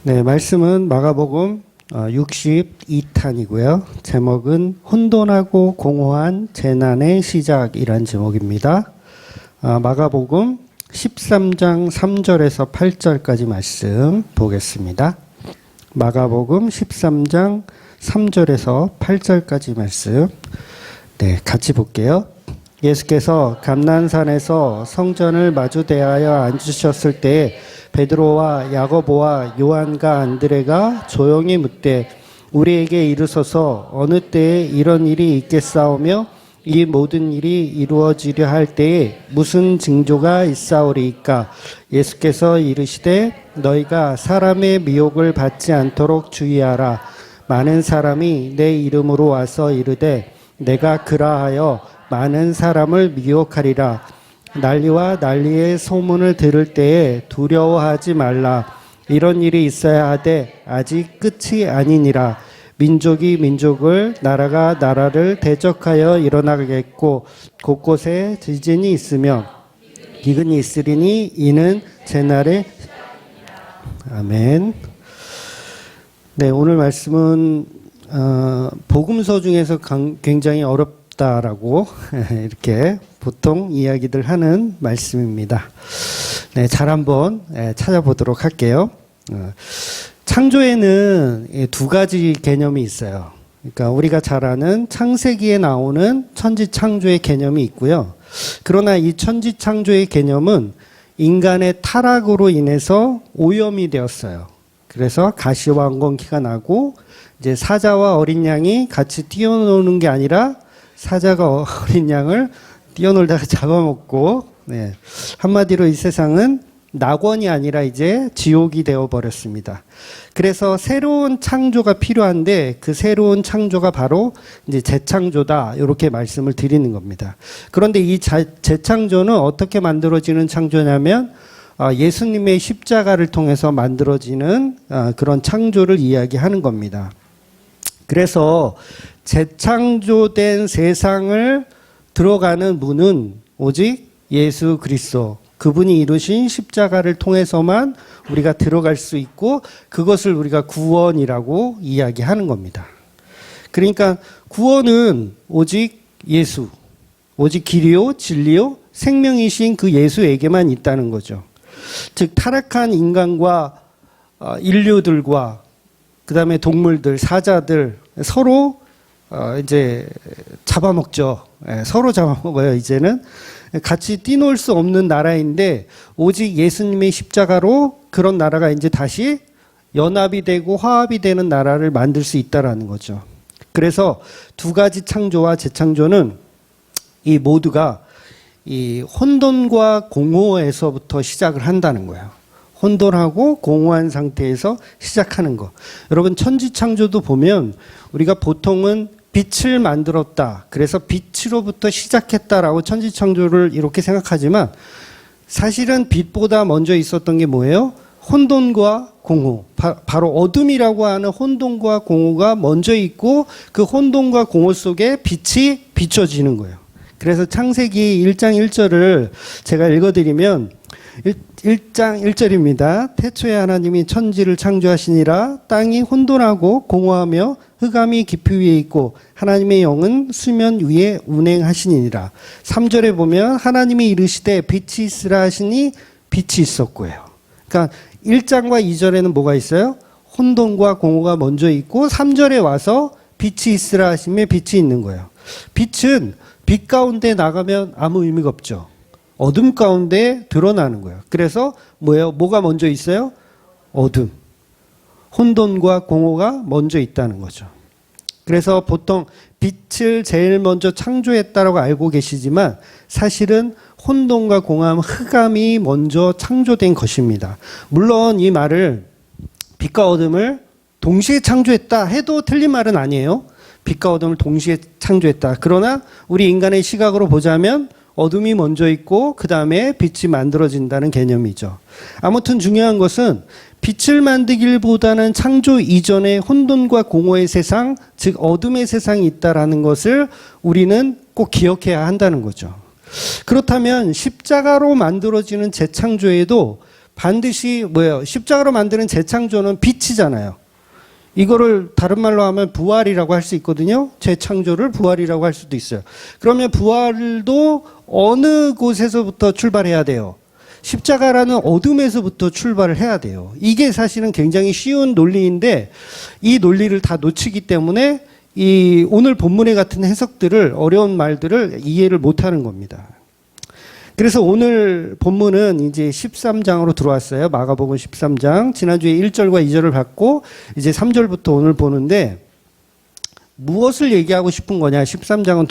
네, 말씀은 마가복음 62탄이고요. 제목은 혼돈하고 공허한 재난의 시작이란 제목입니다. 마가복음 13장 3절에서 8절까지 말씀 보겠습니다. 마가복음 13장 3절에서 8절까지 말씀 같이 볼게요. 예수께서 감난산에서 성전을 마주 대하여 앉으셨을 때 베드로와 야고보와 요한과 안드레가 조용히 묻되 우리에게 이르소서 어느 때에 이런 일이 있겠사오며 이 모든 일이 이루어지려 할 때에 무슨 징조가 있사오리이까? 예수께서 이르시되 너희가 사람의 미혹을 받지 않도록 주의하라. 많은 사람이 내 이름으로 와서 이르되 내가 그라하여 많은 사람을 미혹하리라. 난리와 난리의 소문을 들을 때에 두려워하지 말라. 이런 일이 있어야 하되 아직 끝이 아니니라. 민족이 민족을 나라가 나라를 대적하여 일어나겠고 곳곳에 지진이 있으며 기근이 있으리니 이는 제날에 아멘. 네, 오늘 말씀은 복음서 중에서 굉장히 어렵다라고 이렇게 보통 이야기들 하는 말씀입니다. 네, 잘 한번 찾아보도록 할게요. 창조에는 두 가지 개념이 있어요. 그러니까 우리가 잘 아는 창세기에 나오는 천지창조의 개념이 있고요. 그러나 이 천지창조의 개념은 인간의 타락으로 인해서 오염이 되었어요. 그래서 가시왕건기가 나고 이제 사자와 어린 양이 같이 뛰어노는 게 아니라 사자가 어린 양을 뛰어놀다가 잡아먹고, 한마디로 이 세상은 낙원이 아니라 이제 지옥이 되어버렸습니다. 그래서 새로운 창조가 필요한데 그 새로운 창조가 바로 이제 재창조다, 이렇게 말씀을 드리는 겁니다. 그런데 이 재창조는 어떻게 만들어지는 창조냐면 예수님의 십자가를 통해서 만들어지는 그런 창조를 이야기하는 겁니다. 그래서 재창조된 세상을 들어가는 문은 오직 예수 그리스도, 그분이 이루신 십자가를 통해서만 우리가 들어갈 수 있고 그것을 우리가 구원이라고 이야기하는 겁니다. 그러니까 구원은 오직 예수, 오직 길이요 진리요 생명이신 그 예수에게만 있다는 거죠. 즉 타락한 인간과 인류들과 그 다음에 동물들, 사자들 서로 이제 잡아먹죠. 서로 잡아먹어요. 이제는 같이 뛰놀 수 없는 나라인데 오직 예수님의 십자가로 그런 나라가 이제 다시 연합이 되고 화합이 되는 나라를 만들 수 있다라는 거죠. 그래서 두 가지 창조와 재창조는 이 모두가 이 혼돈과 공허에서부터 시작을 한다는 거예요. 혼돈하고 공허한 상태에서 시작하는 거. 여러분 천지창조도 보면 우리가 보통은 빛을 만들었다. 그래서 빛으로부터 시작했다라고 천지창조를 이렇게 생각하지만 사실은 빛보다 먼저 있었던 게 뭐예요? 혼돈과 공허. 바로 어둠이라고 하는 혼돈과 공허가 먼저 있고 그 혼돈과 공허 속에 빛이 비춰지는 거예요. 그래서 창세기 1장 1절을 제가 읽어드리면 1장 1절입니다. 태초에 하나님이 천지를 창조하시니라. 땅이 혼돈하고 공허하며 흑암이 깊이 위에 있고 하나님의 영은 수면 위에 운행하시니라. 3절에 보면 하나님이 이르시되 빛이 있으라 하시니 빛이 있었고요. 그러니까 1장과 2절에는 뭐가 있어요? 혼돈과 공허가 먼저 있고 3절에 와서 빛이 있으라 하시며 빛이 있는 거예요. 빛은 빛 가운데 나가면 아무 의미가 없죠. 어둠 가운데 드러나는 거예요. 그래서 뭐예요? 뭐가 먼저 있어요? 어둠. 혼돈과 공허가 먼저 있다는 거죠. 그래서 보통 빛을 제일 먼저 창조했다라고 알고 계시지만 사실은 혼돈과 공허, 흑암이 먼저 창조된 것입니다. 물론 이 말을 빛과 어둠을 동시에 창조했다 해도 틀린 말은 아니에요. 빛과 어둠을 동시에 창조했다. 그러나 우리 인간의 시각으로 보자면 어둠이 먼저 있고 그 다음에 빛이 만들어진다는 개념이죠. 아무튼 중요한 것은 빛을 만들기보다는 창조 이전에 혼돈과 공허의 세상, 즉 어둠의 세상이 있다라는 것을 우리는 꼭 기억해야 한다는 거죠. 그렇다면 십자가로 만들어지는 재창조에도 반드시 뭐예요? 십자가로 만드는 재창조는 빛이잖아요. 이거를 다른 말로 하면 부활이라고 할 수 있거든요. 재창조를 부활이라고 할 수도 있어요. 그러면 부활도 어느 곳에서부터 출발해야 돼요? 십자가라는 어둠에서부터 출발을 해야 돼요. 이게 사실은 굉장히 쉬운 논리인데 이 논리를 다 놓치기 때문에 이 오늘 본문에 같은 해석들을 어려운 말들을 이해를 못하는 겁니다. 그래서 오늘 본문은 이제 13장으로 들어왔어요. 마가복음 13장. 지난주에 1절과 2절을 받고 이제 3절부터 오늘 보는데 무엇을 얘기하고 싶은 거냐? 13장은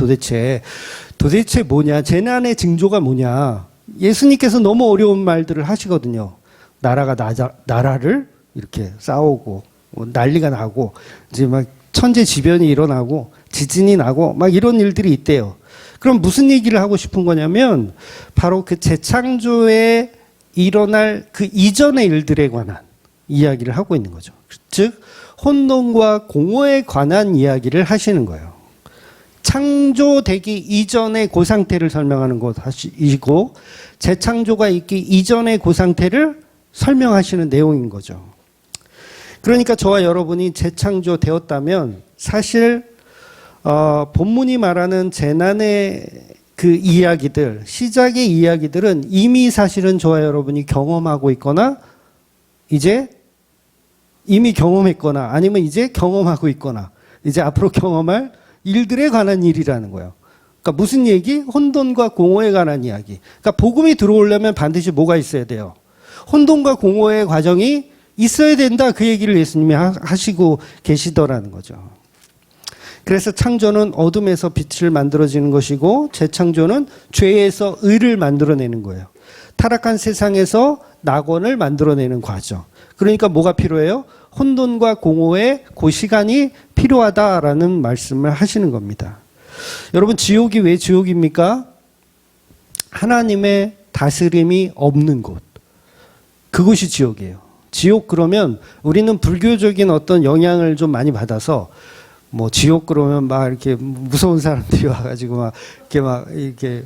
도대체 뭐냐? 재난의 징조가 뭐냐? 예수님께서 너무 어려운 말들을 하시거든요. 나라를 이렇게 싸우고 난리가 나고 이제 막 천재지변이 일어나고 지진이 나고 막 이런 일들이 있대요. 그럼 무슨 얘기를 하고 싶은 거냐면 바로 그 재창조에 일어날 그 이전의 일들에 관한 이야기를 하고 있는 거죠. 즉 혼돈과 공허에 관한 이야기를 하시는 거예요. 창조되기 이전의 그 상태를 설명하는 것이고 재창조가 있기 이전의 그 상태를 설명하시는 내용인 거죠. 그러니까 저와 여러분이 재창조되었다면 사실 본문이 말하는 재난의 그 이야기들, 시작의 이야기들은 이미 사실은 저와 여러분이 경험하고 있거나 이제 이미 경험했거나 아니면 이제 경험하고 있거나 이제 앞으로 경험할 일들에 관한 일이라는 거예요. 그러니까 무슨 얘기? 혼돈과 공허에 관한 이야기. 그러니까 복음이 들어오려면 반드시 뭐가 있어야 돼요? 혼돈과 공허의 과정이 있어야 된다. 그 얘기를 예수님이 하시고 계시더라는 거죠. 그래서 창조는 어둠에서 빛을 만들어지는 것이고 재창조는 죄에서 의를 만들어내는 거예요. 타락한 세상에서 낙원을 만들어내는 과정. 그러니까 뭐가 필요해요? 혼돈과 공허의 그 시간이 필요하다라는 말씀을 하시는 겁니다. 여러분 지옥이 왜 지옥입니까? 하나님의 다스림이 없는 곳. 그곳이 지옥이에요. 지옥 그러면 우리는 불교적인 어떤 영향을 좀 많이 받아서 뭐 지옥 그러면 막 이렇게 무서운 사람들이 와가지고 막 이렇게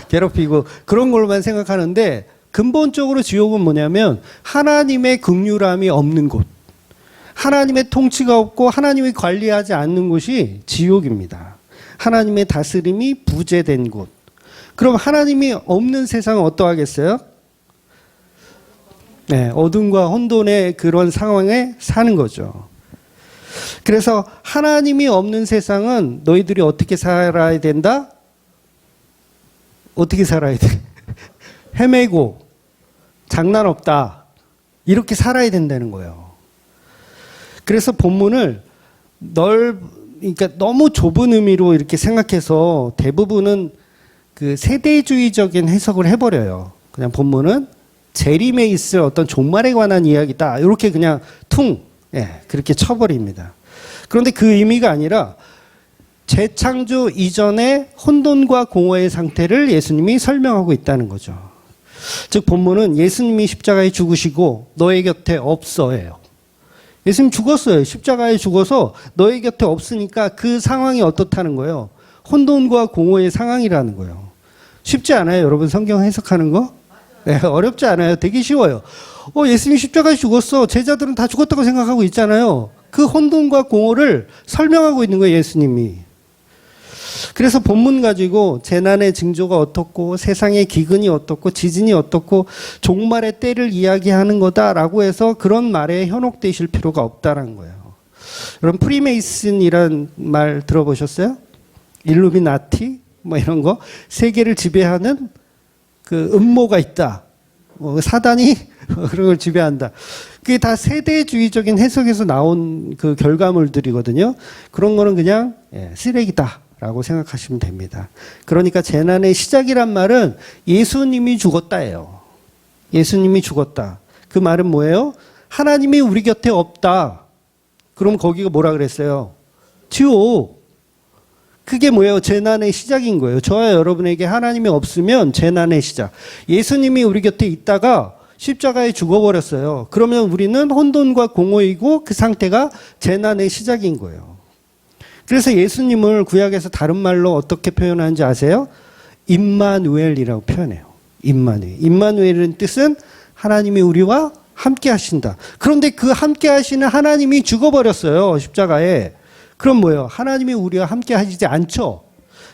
괴롭히고 그런 걸로만 생각하는데 근본적으로 지옥은 뭐냐면 하나님의 긍휼함이 없는 곳, 하나님의 통치가 없고 하나님이 관리하지 않는 곳이 지옥입니다. 하나님의 다스림이 부재된 곳. 그럼 하나님이 없는 세상은 어떠하겠어요? 네, 어둠과 혼돈의 그런 상황에 사는 거죠. 그래서 하나님이 없는 세상은 너희들이 어떻게 살아야 된다? 어떻게 살아야 돼? 헤매고 장난 없다. 이렇게 살아야 된다는 거예요. 그래서 본문을 그러니까 너무 좁은 의미로 이렇게 생각해서 대부분은 그 세대주의적인 해석을 해버려요. 그냥 본문은 재림에 있을 어떤 종말에 관한 이야기다. 이렇게 그냥 그렇게 쳐버립니다. 그런데 그 의미가 아니라 재창조 이전의 혼돈과 공허의 상태를 예수님이 설명하고 있다는 거죠. 즉 본문은 예수님이 십자가에 죽으시고 너의 곁에 없어예요. 예수님 죽었어요. 십자가에 죽어서 너의 곁에 없으니까 그 상황이 어떻다는 거예요? 혼돈과 공허의 상황이라는 거예요. 쉽지 않아요, 여러분 성경 해석하는 거? 네, 어렵지 않아요. 되게 쉬워요. 예수님이 십자가에 죽었어. 제자들은 다 죽었다고 생각하고 있잖아요. 그 혼돈과 공허를 설명하고 있는 거예요, 예수님이. 그래서 본문 가지고 재난의 징조가 어떻고 세상의 기근이 어떻고 지진이 어떻고 종말의 때를 이야기하는 거다라고 해서 그런 말에 현혹되실 필요가 없다는 거예요. 여러분 프리메이슨이란 말 들어보셨어요? 일루미나티 뭐 이런 거 세계를 지배하는 그 음모가 있다. 사단이 그런 걸 지배한다. 그게 다 세대주의적인 해석에서 나온 그 결과물들이거든요. 그런 거는 그냥 쓰레기다라고 생각하시면 됩니다. 그러니까 재난의 시작이란 말은 예수님이 죽었다예요. 예수님이 죽었다. 그 말은 뭐예요? 하나님이 우리 곁에 없다. 그럼 거기가 뭐라 그랬어요? 지옥. 그게 뭐예요? 재난의 시작인 거예요. 저와 여러분에게 하나님이 없으면 재난의 시작. 예수님이 우리 곁에 있다가 십자가에 죽어버렸어요. 그러면 우리는 혼돈과 공허이고 그 상태가 재난의 시작인 거예요. 그래서 예수님을 구약에서 다른 말로 어떻게 표현하는지 아세요? 임마누엘이라고 표현해요. 임마누엘. 임마누엘은 뜻은 하나님이 우리와 함께 하신다. 그런데 그 함께 하시는 하나님이 죽어버렸어요. 십자가에. 그럼 뭐예요? 하나님이 우리와 함께 하시지 않죠.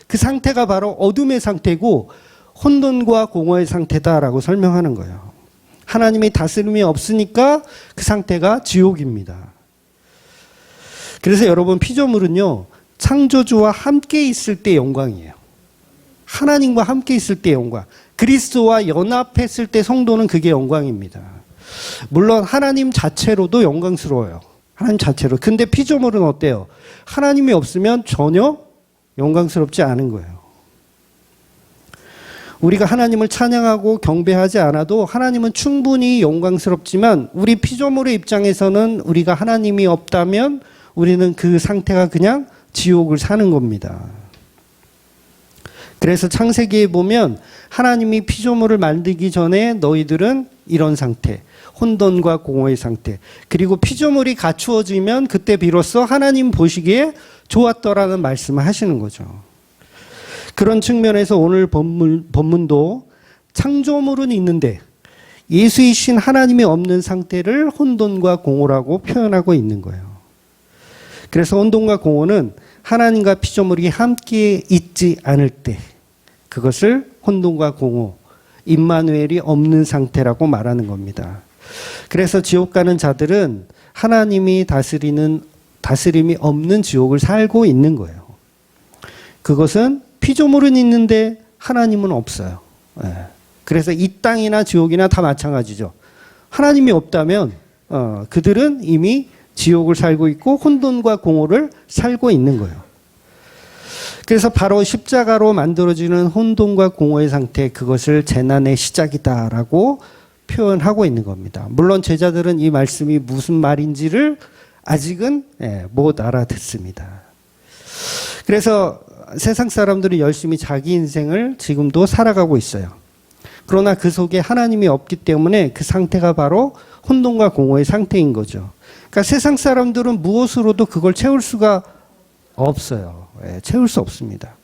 그 상태가 바로 어둠의 상태고 혼돈과 공허의 상태다라고 설명하는 거예요. 하나님이 다스림이 없으니까 그 상태가 지옥입니다. 그래서 여러분, 피조물은요, 창조주와 함께 있을 때 영광이에요. 하나님과 함께 있을 때 영광. 그리스도와 연합했을 때 성도는 그게 영광입니다. 물론 하나님 자체로도 영광스러워요. 하나님 자체로. 근데 피조물은 어때요? 하나님이 없으면 전혀 영광스럽지 않은 거예요. 우리가 하나님을 찬양하고 경배하지 않아도 하나님은 충분히 영광스럽지만 우리 피조물의 입장에서는 우리가 하나님이 없다면 우리는 그 상태가 그냥 지옥을 사는 겁니다. 그래서 창세기에 보면 하나님이 피조물을 만들기 전에 너희들은 이런 상태, 혼돈과 공허의 상태, 그리고 피조물이 갖추어지면 그때 비로소 하나님 보시기에 좋았더라는 말씀을 하시는 거죠. 그런 측면에서 오늘 본문도 창조물은 있는데 예수이신 하나님이 없는 상태를 혼돈과 공허라고 표현하고 있는 거예요. 그래서 혼돈과 공허는 하나님과 피조물이 함께 있지 않을 때 그것을 혼돈과 공허, 임마누엘이 없는 상태라고 말하는 겁니다. 그래서 지옥 가는 자들은 하나님이 다스림이 없는 지옥을 살고 있는 거예요. 그것은 피조물은 있는데 하나님은 없어요. 그래서 이 땅이나 지옥이나 다 마찬가지죠. 하나님이 없다면 그들은 이미 지옥을 살고 있고 혼돈과 공허를 살고 있는 거예요. 그래서 바로 십자가로 만들어지는 혼돈과 공허의 상태, 그것을 재난의 시작이다라고 표현하고 있는 겁니다. 물론 제자들은 이 말씀이 무슨 말인지를 아직은 못 알아듣습니다. 그래서 세상 사람들은 열심히 자기 인생을 지금도 살아가고 있어요. 그러나 그 속에 하나님이 없기 때문에 그 상태가 바로 혼돈과 공허의 상태인 거죠. 그러니까 세상 사람들은 무엇으로도 그걸 채울 수가 없어요. 채울 수 없습니다.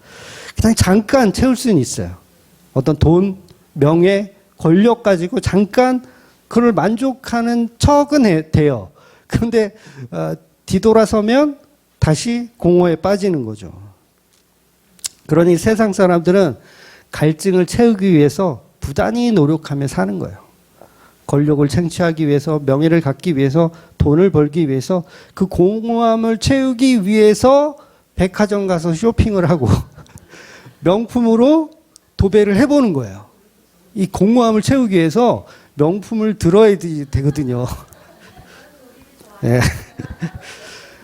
그냥 잠깐 채울 수는 있어요. 어떤 돈, 명예, 권력 가지고 잠깐 그걸 만족하는 척은 돼요. 그런데 뒤돌아서면 다시 공허에 빠지는 거죠. 그러니 세상 사람들은 갈증을 채우기 위해서 부단히 노력하며 사는 거예요. 권력을 쟁취하기 위해서, 명예를 갖기 위해서, 돈을 벌기 위해서, 그 공허함을 채우기 위해서 백화점 가서 쇼핑을 하고 명품으로 도배를 해보는 거예요. 이 공허함을 채우기 위해서 명품을 들어야 되거든요. 네.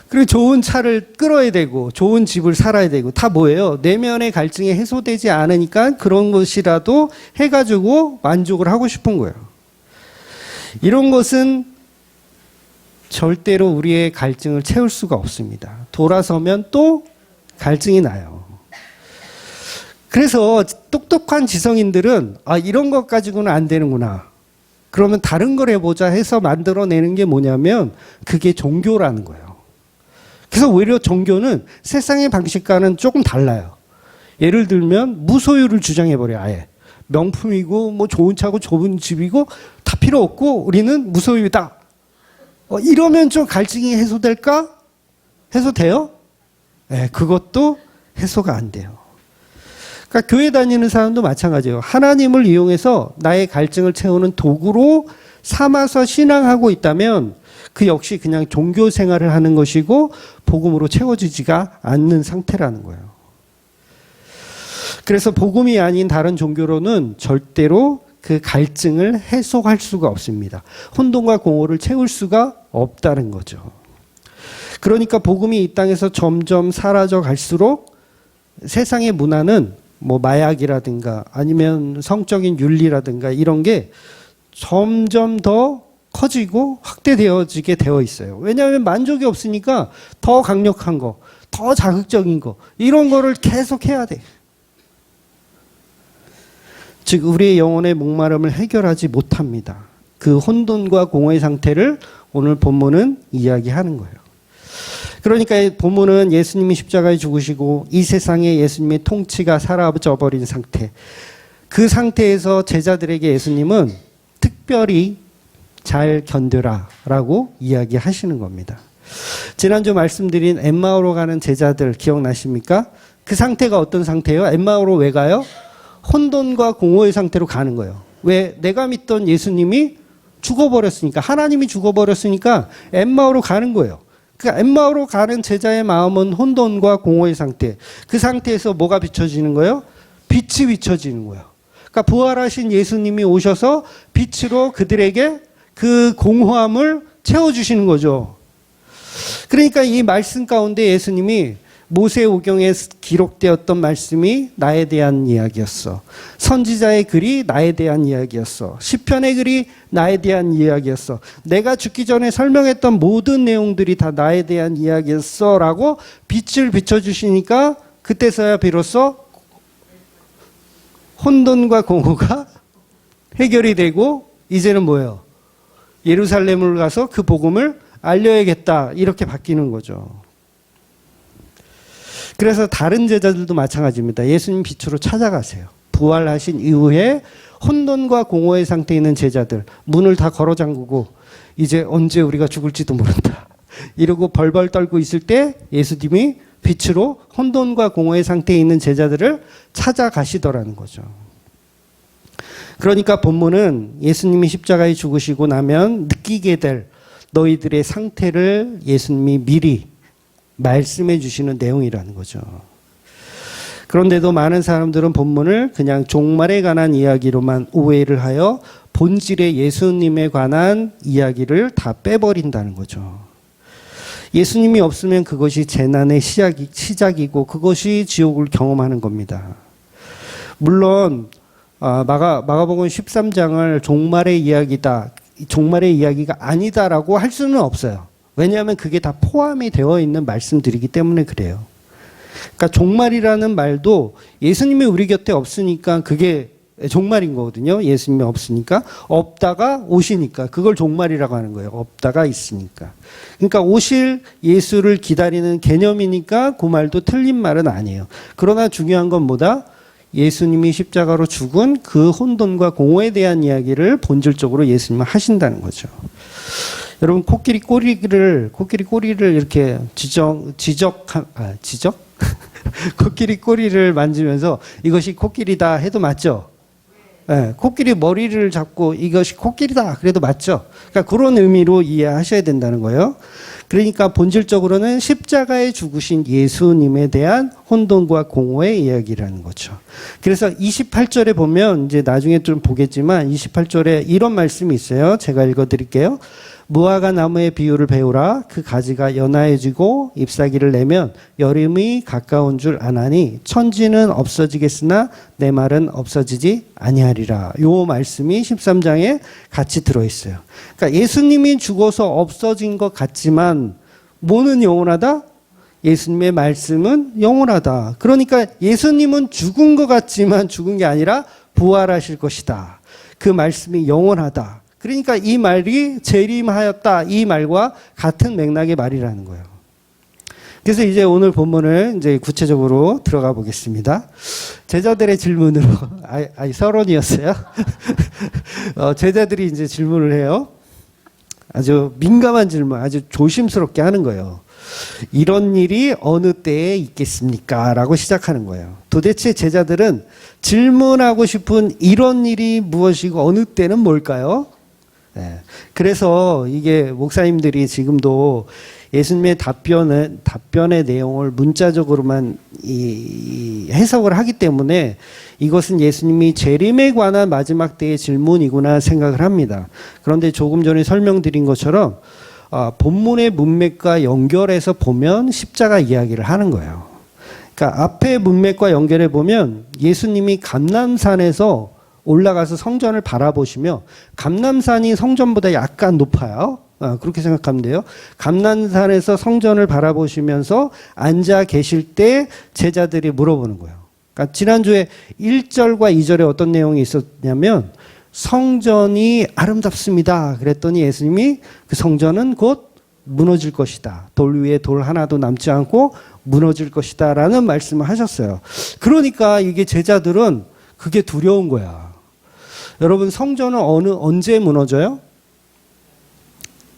그리고 좋은 차를 끌어야 되고 좋은 집을 살아야 되고 다 뭐예요? 내면의 갈증이 해소되지 않으니까 그런 것이라도 해가지고 만족을 하고 싶은 거예요. 이런 것은 절대로 우리의 갈증을 채울 수가 없습니다. 돌아서면 또 갈증이 나요. 그래서 똑똑한 지성인들은 이런 것 가지고는 안 되는구나. 그러면 다른 걸 해보자 해서 만들어내는 게 뭐냐면 그게 종교라는 거예요. 그래서 오히려 종교는 세상의 방식과는 조금 달라요. 예를 들면 무소유를 주장해버려요. 아예. 명품이고 뭐 좋은 차고 좁은 집이고 다 필요 없고 우리는 무소유다. 이러면 좀 갈증이 해소될까? 해소돼요? 네, 그것도 해소가 안 돼요. 그러니까 교회 다니는 사람도 마찬가지예요. 하나님을 이용해서 나의 갈증을 채우는 도구로 삼아서 신앙하고 있다면 그 역시 그냥 종교 생활을 하는 것이고 복음으로 채워지지가 않는 상태라는 거예요. 그래서 복음이 아닌 다른 종교로는 절대로 그 갈증을 해소할 수가 없습니다. 혼돈과 공허를 채울 수가 없다는 거죠. 그러니까 복음이 이 땅에서 점점 사라져 갈수록 세상의 문화는 뭐 마약이라든가 아니면 성적인 윤리라든가 이런 게 점점 더 커지고 확대되어지게 되어 있어요. 왜냐하면 만족이 없으니까 더 강력한 거, 더 자극적인 거 이런 거를 계속 해야 돼. 즉 우리의 영혼의 목마름을 해결하지 못합니다. 그 혼돈과 공허의 상태를 오늘 본문은 이야기하는 거예요. 그러니까 본문은 예수님이 십자가에 죽으시고 이 세상에 예수님의 통치가 사라져버린 상태, 그 상태에서 제자들에게 예수님은 특별히 잘 견뎌라라고 이야기하시는 겁니다. 지난주 말씀드린 엠마오로 가는 제자들 기억나십니까? 그 상태가 어떤 상태예요? 엠마오로 왜 가요? 혼돈과 공허의 상태로 가는 거예요. 왜? 내가 믿던 예수님이 죽어버렸으니까, 하나님이 죽어버렸으니까 엠마오로 가는 거예요. 그러니까 엠마오로 가는 제자의 마음은 혼돈과 공허의 상태. 그 상태에서 뭐가 비춰지는 거예요? 빛이 비춰지는 거예요. 그러니까 부활하신 예수님이 오셔서 빛으로 그들에게 그 공허함을 채워주시는 거죠. 그러니까 이 말씀 가운데 예수님이 모세오경에 기록되었던 말씀이 나에 대한 이야기였어. 선지자의 글이 나에 대한 이야기였어. 시편의 글이 나에 대한 이야기였어. 내가 죽기 전에 설명했던 모든 내용들이 다 나에 대한 이야기였어 라고 빛을 비춰주시니까 그때서야 비로소 혼돈과 공허가 해결이 되고 이제는 뭐예요? 예루살렘을 가서 그 복음을 알려야겠다 이렇게 바뀌는 거죠. 그래서 다른 제자들도 마찬가지입니다. 예수님 빛으로 찾아가세요. 부활하신 이후에 혼돈과 공허의 상태에 있는 제자들 문을 다 걸어 잠그고 이제 언제 우리가 죽을지도 모른다 이러고 벌벌 떨고 있을 때 예수님이 빛으로 혼돈과 공허의 상태에 있는 제자들을 찾아가시더라는 거죠. 그러니까 본문은 예수님이 십자가에 죽으시고 나면 느끼게 될 너희들의 상태를 예수님이 미리 말씀해 주시는 내용이라는 거죠. 그런데도 많은 사람들은 본문을 그냥 종말에 관한 이야기로만 오해를 하여 본질의 예수님에 관한 이야기를 다 빼버린다는 거죠. 예수님이 없으면 그것이 재난의 시작이고 그것이 지옥을 경험하는 겁니다. 물론 마가복음 13장을 종말의 이야기다, 종말의 이야기가 아니다라고 할 수는 없어요. 왜냐하면 그게 다 포함이 되어 있는 말씀들이기 때문에 그래요. 그러니까 종말이라는 말도 예수님이 우리 곁에 없으니까 그게 종말인 거거든요. 예수님이 없으니까. 없다가 오시니까 그걸 종말이라고 하는 거예요. 없다가 있으니까. 그러니까 오실 예수를 기다리는 개념이니까 그 말도 틀린 말은 아니에요. 그러나 중요한 건 뭐다? 예수님이 십자가로 죽은 그 혼돈과 공허에 대한 이야기를 본질적으로 예수님은 하신다는 거죠. 여러분 코끼리 꼬리를 이렇게 지적? 코끼리 꼬리를 만지면서 이것이 코끼리다 해도 맞죠? 네, 코끼리 머리를 잡고 이것이 코끼리다 그래도 맞죠? 그러니까 그런 의미로 이해하셔야 된다는 거예요. 그러니까 본질적으로는 십자가에 죽으신 예수님에 대한 혼돈과 공허의 이야기라는 거죠. 그래서 28절에 보면 이제 나중에 좀 보겠지만 28절에 이런 말씀이 있어요. 제가 읽어드릴게요. 무화과 나무의 비유를 배우라. 그 가지가 연하해지고 잎사귀를 내면 여름이 가까운 줄 아나니 천지는 없어지겠으나 내 말은 없어지지 아니하리라. 요 말씀이 13장에 같이 들어있어요. 그러니까 예수님이 죽어서 없어진 것 같지만 뭐는 영원하다? 예수님의 말씀은 영원하다. 그러니까 예수님은 죽은 것 같지만 죽은 게 아니라 부활하실 것이다. 그 말씀이 영원하다. 그러니까 이 말이 재림하였다. 이 말과 같은 맥락의 말이라는 거예요. 그래서 이제 오늘 본문을 이제 구체적으로 들어가 보겠습니다. 제자들의 질문으로, 서론이었어요. 제자들이 이제 질문을 해요. 아주 민감한 질문, 아주 조심스럽게 하는 거예요. 이런 일이 어느 때에 있겠습니까? 라고 시작하는 거예요. 도대체 제자들은 질문하고 싶은 이런 일이 무엇이고 어느 때는 뭘까요? 네. 그래서 이게 목사님들이 지금도 예수님의 답변의 내용을 문자적으로만 해석을 하기 때문에 이것은 예수님이 재림에 관한 마지막 때의 질문이구나 생각을 합니다. 그런데 조금 전에 설명드린 것처럼 본문의 문맥과 연결해서 보면 십자가 이야기를 하는 거예요. 그러니까 앞에 문맥과 연결해 보면 예수님이 감람산에서 올라가서 성전을 바라보시며 감람산이 성전보다 약간 높아요. 그렇게 생각하면 돼요. 감람산에서 성전을 바라보시면서 앉아 계실 때 제자들이 물어보는 거예요. 그러니까 지난주에 1절과 2절에 어떤 내용이 있었냐면 성전이 아름답습니다. 그랬더니 예수님이 그 성전은 곧 무너질 것이다. 돌 위에 돌 하나도 남지 않고 무너질 것이다. 라는 말씀을 하셨어요. 그러니까 이게 제자들은 그게 두려운 거야. 여러분 성전은 언제 무너져요?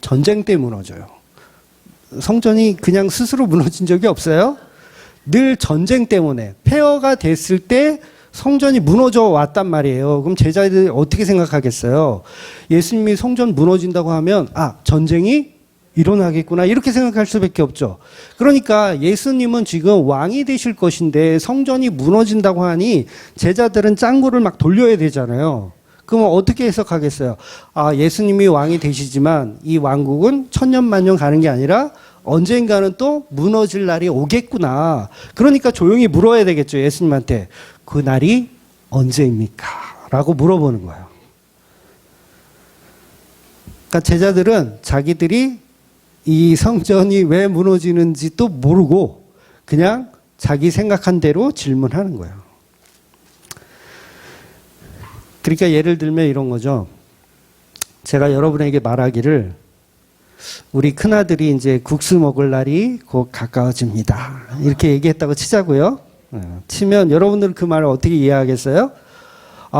전쟁 때 무너져요. 성전이 그냥 스스로 무너진 적이 없어요. 늘 전쟁 때문에 폐허가 됐을 때 성전이 무너져 왔단 말이에요. 그럼 제자들이 어떻게 생각하겠어요? 예수님이 성전 무너진다고 하면 전쟁이 일어나겠구나 이렇게 생각할 수밖에 없죠. 그러니까 예수님은 지금 왕이 되실 것인데 성전이 무너진다고 하니 제자들은 짱구를 막 돌려야 되잖아요. 그러면 어떻게 해석하겠어요? 예수님이 왕이 되시지만 이 왕국은 천년만년 가는 게 아니라 언젠가는 또 무너질 날이 오겠구나. 그러니까 조용히 물어야 되겠죠. 예수님한테. 그 날이 언제입니까? 라고 물어보는 거예요. 그러니까 제자들은 자기들이 이 성전이 왜 무너지는지도 모르고 그냥 자기 생각한 대로 질문하는 거예요. 그러니까 예를 들면 이런 거죠. 제가 여러분에게 말하기를 우리 큰아들이 이제 국수 먹을 날이 곧 가까워집니다. 이렇게 얘기했다고 치자고요. 치면 여러분들은 그 말을 어떻게 이해하겠어요?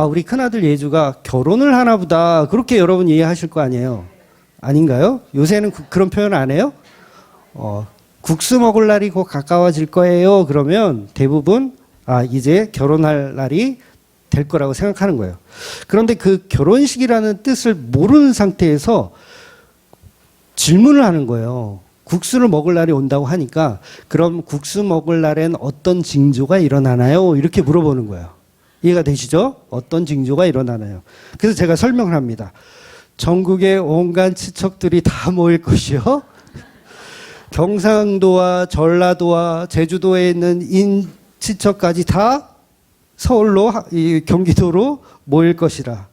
우리 큰아들 예주가 결혼을 하나 보다. 그렇게 여러분 이해하실 거 아니에요. 아닌가요? 요새는 그런 표현 안 해요? 국수 먹을 날이 곧 가까워질 거예요. 그러면 대부분 이제 결혼할 날이 될 거라고 생각하는 거예요. 그런데 그 결혼식이라는 뜻을 모르는 상태에서 질문을 하는 거예요. 국수를 먹을 날이 온다고 하니까 그럼 국수 먹을 날엔 어떤 징조가 일어나나요? 이렇게 물어보는 거예요. 이해가 되시죠? 어떤 징조가 일어나나요? 그래서 제가 설명을 합니다. 전국의 온갖 친척들이 다 모일 것이요. 경상도와 전라도와 제주도에 있는 친척까지 다 서울로 경기도로 모일 것이라.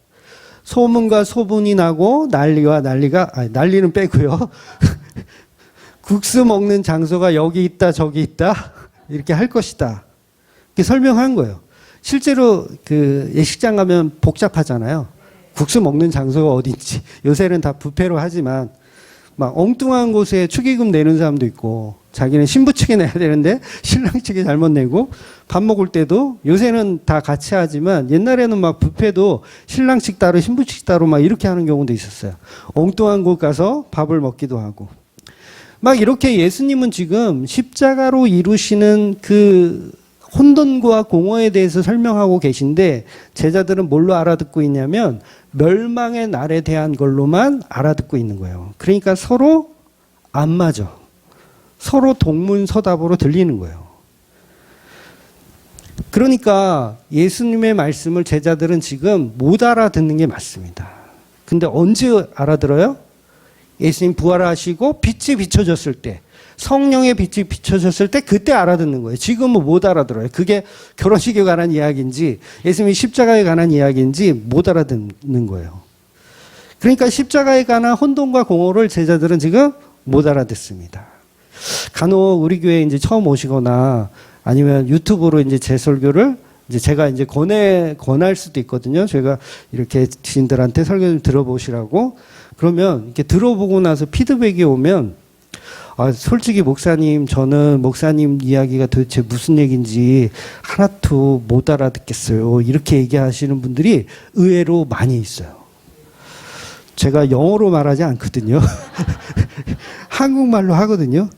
소문과 소문이 나고 난리는 빼고요. 국수 먹는 장소가 여기 있다 저기 있다 이렇게 할 것이다. 이렇게 설명한 거예요. 실제로 그 예식장 가면 복잡하잖아요. 국수 먹는 장소가 어딘지 요새는 다 뷔페로 하지만 막 엉뚱한 곳에 축의금 내는 사람도 있고 자기는 신부 측에 내야 되는데 신랑 측에 잘못 내고 밥 먹을 때도 요새는 다 같이 하지만 옛날에는 막 뷔페도 신랑 측 따로 신부 측 따로 막 이렇게 하는 경우도 있었어요. 엉뚱한 곳 가서 밥을 먹기도 하고 막 이렇게 예수님은 지금 십자가로 이루시는 그 혼돈과 공허에 대해서 설명하고 계신데 제자들은 뭘로 알아듣고 있냐면 멸망의 날에 대한 걸로만 알아듣고 있는 거예요. 그러니까 서로 안 맞아. 서로 동문서답으로 들리는 거예요. 그러니까 예수님의 말씀을 제자들은 지금 못 알아듣는 게 맞습니다. 근데 언제 알아들어요? 예수님 부활하시고 빛이 비춰졌을 때, 성령의 빛이 비춰졌을 때 그때 알아듣는 거예요. 지금은 못 알아들어요. 그게 결혼식에 관한 이야기인지 예수님이 십자가에 관한 이야기인지 못 알아듣는 거예요. 그러니까 십자가에 관한 혼돈과 공허를 제자들은 지금 못 알아듣습니다. 간혹 우리 교회에 이제 처음 오시거나 아니면 유튜브로 이제 제 설교를 이제 제가 이제 권할 수도 있거든요. 제가 이렇게 지인들한테 설교 좀 들어보시라고. 그러면 이렇게 들어보고 나서 피드백이 오면 솔직히 목사님, 저는 목사님 이야기가 도대체 무슨 얘기인지 하나도 못 알아듣겠어요. 이렇게 얘기하시는 분들이 의외로 많이 있어요. 제가 영어로 말하지 않거든요. 한국말로 하거든요.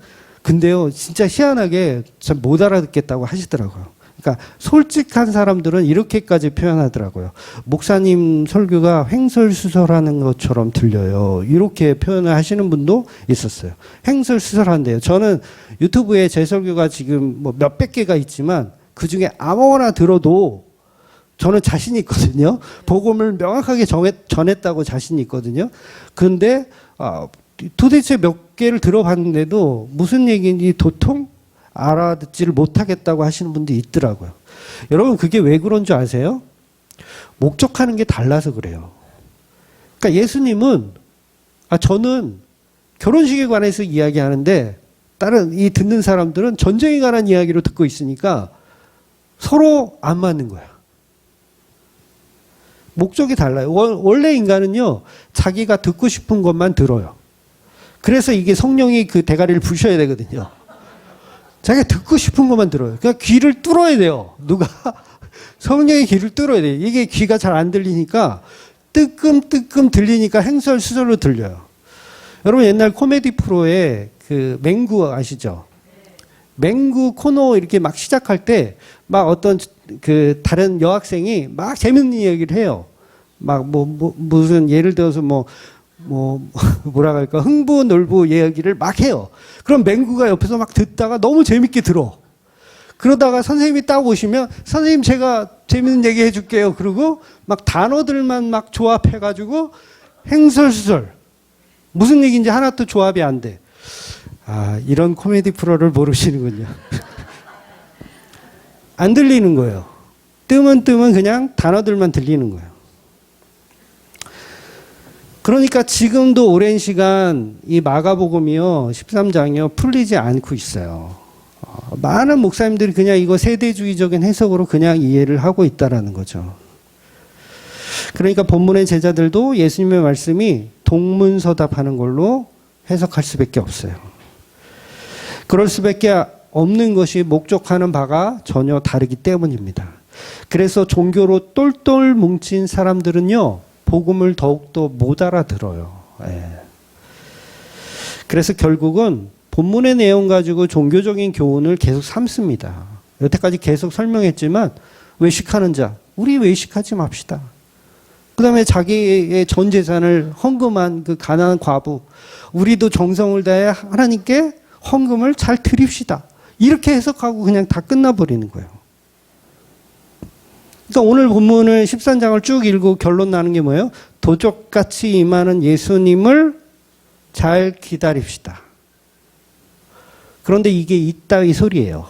근데요, 진짜 희한하게 참 못 알아듣겠다고 하시더라고요. 그러니까 솔직한 사람들은 이렇게까지 표현하더라고요. 목사님 설교가 횡설수설하는 것처럼 들려요. 이렇게 표현을 하시는 분도 있었어요. 횡설수설한데요. 저는 유튜브에 제 설교가 지금 뭐 몇백 개가 있지만 그중에 아무거나 들어도 저는 자신이 있거든요. 복음을 명확하게 전했다고 자신이 있거든요. 그런데 도대체 몇 개를 들어봤는데도 무슨 얘기인지 도통 알아듣지를 못하겠다고 하시는 분들이 있더라고요. 여러분 그게 왜 그런 줄 아세요? 목적하는 게 달라서 그래요. 그러니까 예수님은 저는 결혼식에 관해서 이야기하는데 다른 이 듣는 사람들은 전쟁에 관한 이야기로 듣고 있으니까 서로 안 맞는 거야. 목적이 달라요. 원래 인간은요 자기가 듣고 싶은 것만 들어요. 그래서 이게 성령이 그 대가리를 부셔야 되거든요. 자기가 듣고 싶은 것만 들어요. 그러니까 귀를 뚫어야 돼요. 누가 성령의 귀를 뚫어야 돼요. 이게 귀가 잘 안 들리니까 뜨끔뜨끔 들리니까 행설수설로 들려요. 여러분 옛날 코미디 프로에 그 맹구 아시죠? 맹구 코너 이렇게 막 시작할 때 막 어떤 그 다른 여학생이 막 재밌는 이야기를 해요. 막 무슨 예를 들어서 뭐라 할까 흥부놀부 이야기를 막 해요. 그럼 맹구가 옆에서 막 듣다가 너무 재밌게 들어. 그러다가 선생님이 딱 오시면 선생님 제가 재밌는 얘기 해줄게요. 그러고 막 단어들만 막 조합해가지고 행설수설 무슨 얘기인지 하나도 조합이 안 돼. 아, 이런 코미디 프로를 모르시는군요. 안 들리는 거예요. 뜨면 그냥 단어들만 들리는 거예요. 그러니까 지금도 오랜 시간 이 마가복음이요 13장이요 풀리지 않고 있어요. 많은 목사님들이 그냥 이거 세대주의적인 해석으로 그냥 이해를 하고 있다라는 거죠. 그러니까 본문의 제자들도 예수님의 말씀이 동문서답하는 걸로 해석할 수밖에 없어요. 그럴 수밖에 없는 것이 목적하는 바가 전혀 다르기 때문입니다. 그래서 종교로 똘똘 뭉친 사람들은요 복음을 더욱더 못 알아들어요. 예. 그래서 결국은 본문의 내용 가지고 종교적인 교훈을 계속 삼습니다. 여태까지 계속 설명했지만 외식하는 자, 우리 외식하지 맙시다. 그 다음에 자기의 전 재산을 헌금한 그 가난한 과부, 우리도 정성을 다해 하나님께 헌금을 잘 드립시다. 이렇게 해석하고 그냥 다 끝나버리는 거예요. 그러니까 오늘 본문을 13장을 쭉 읽고 결론 나는 게 뭐예요? 도적같이 임하는 예수님을 잘 기다립시다. 그런데 이게 이따위 소리예요.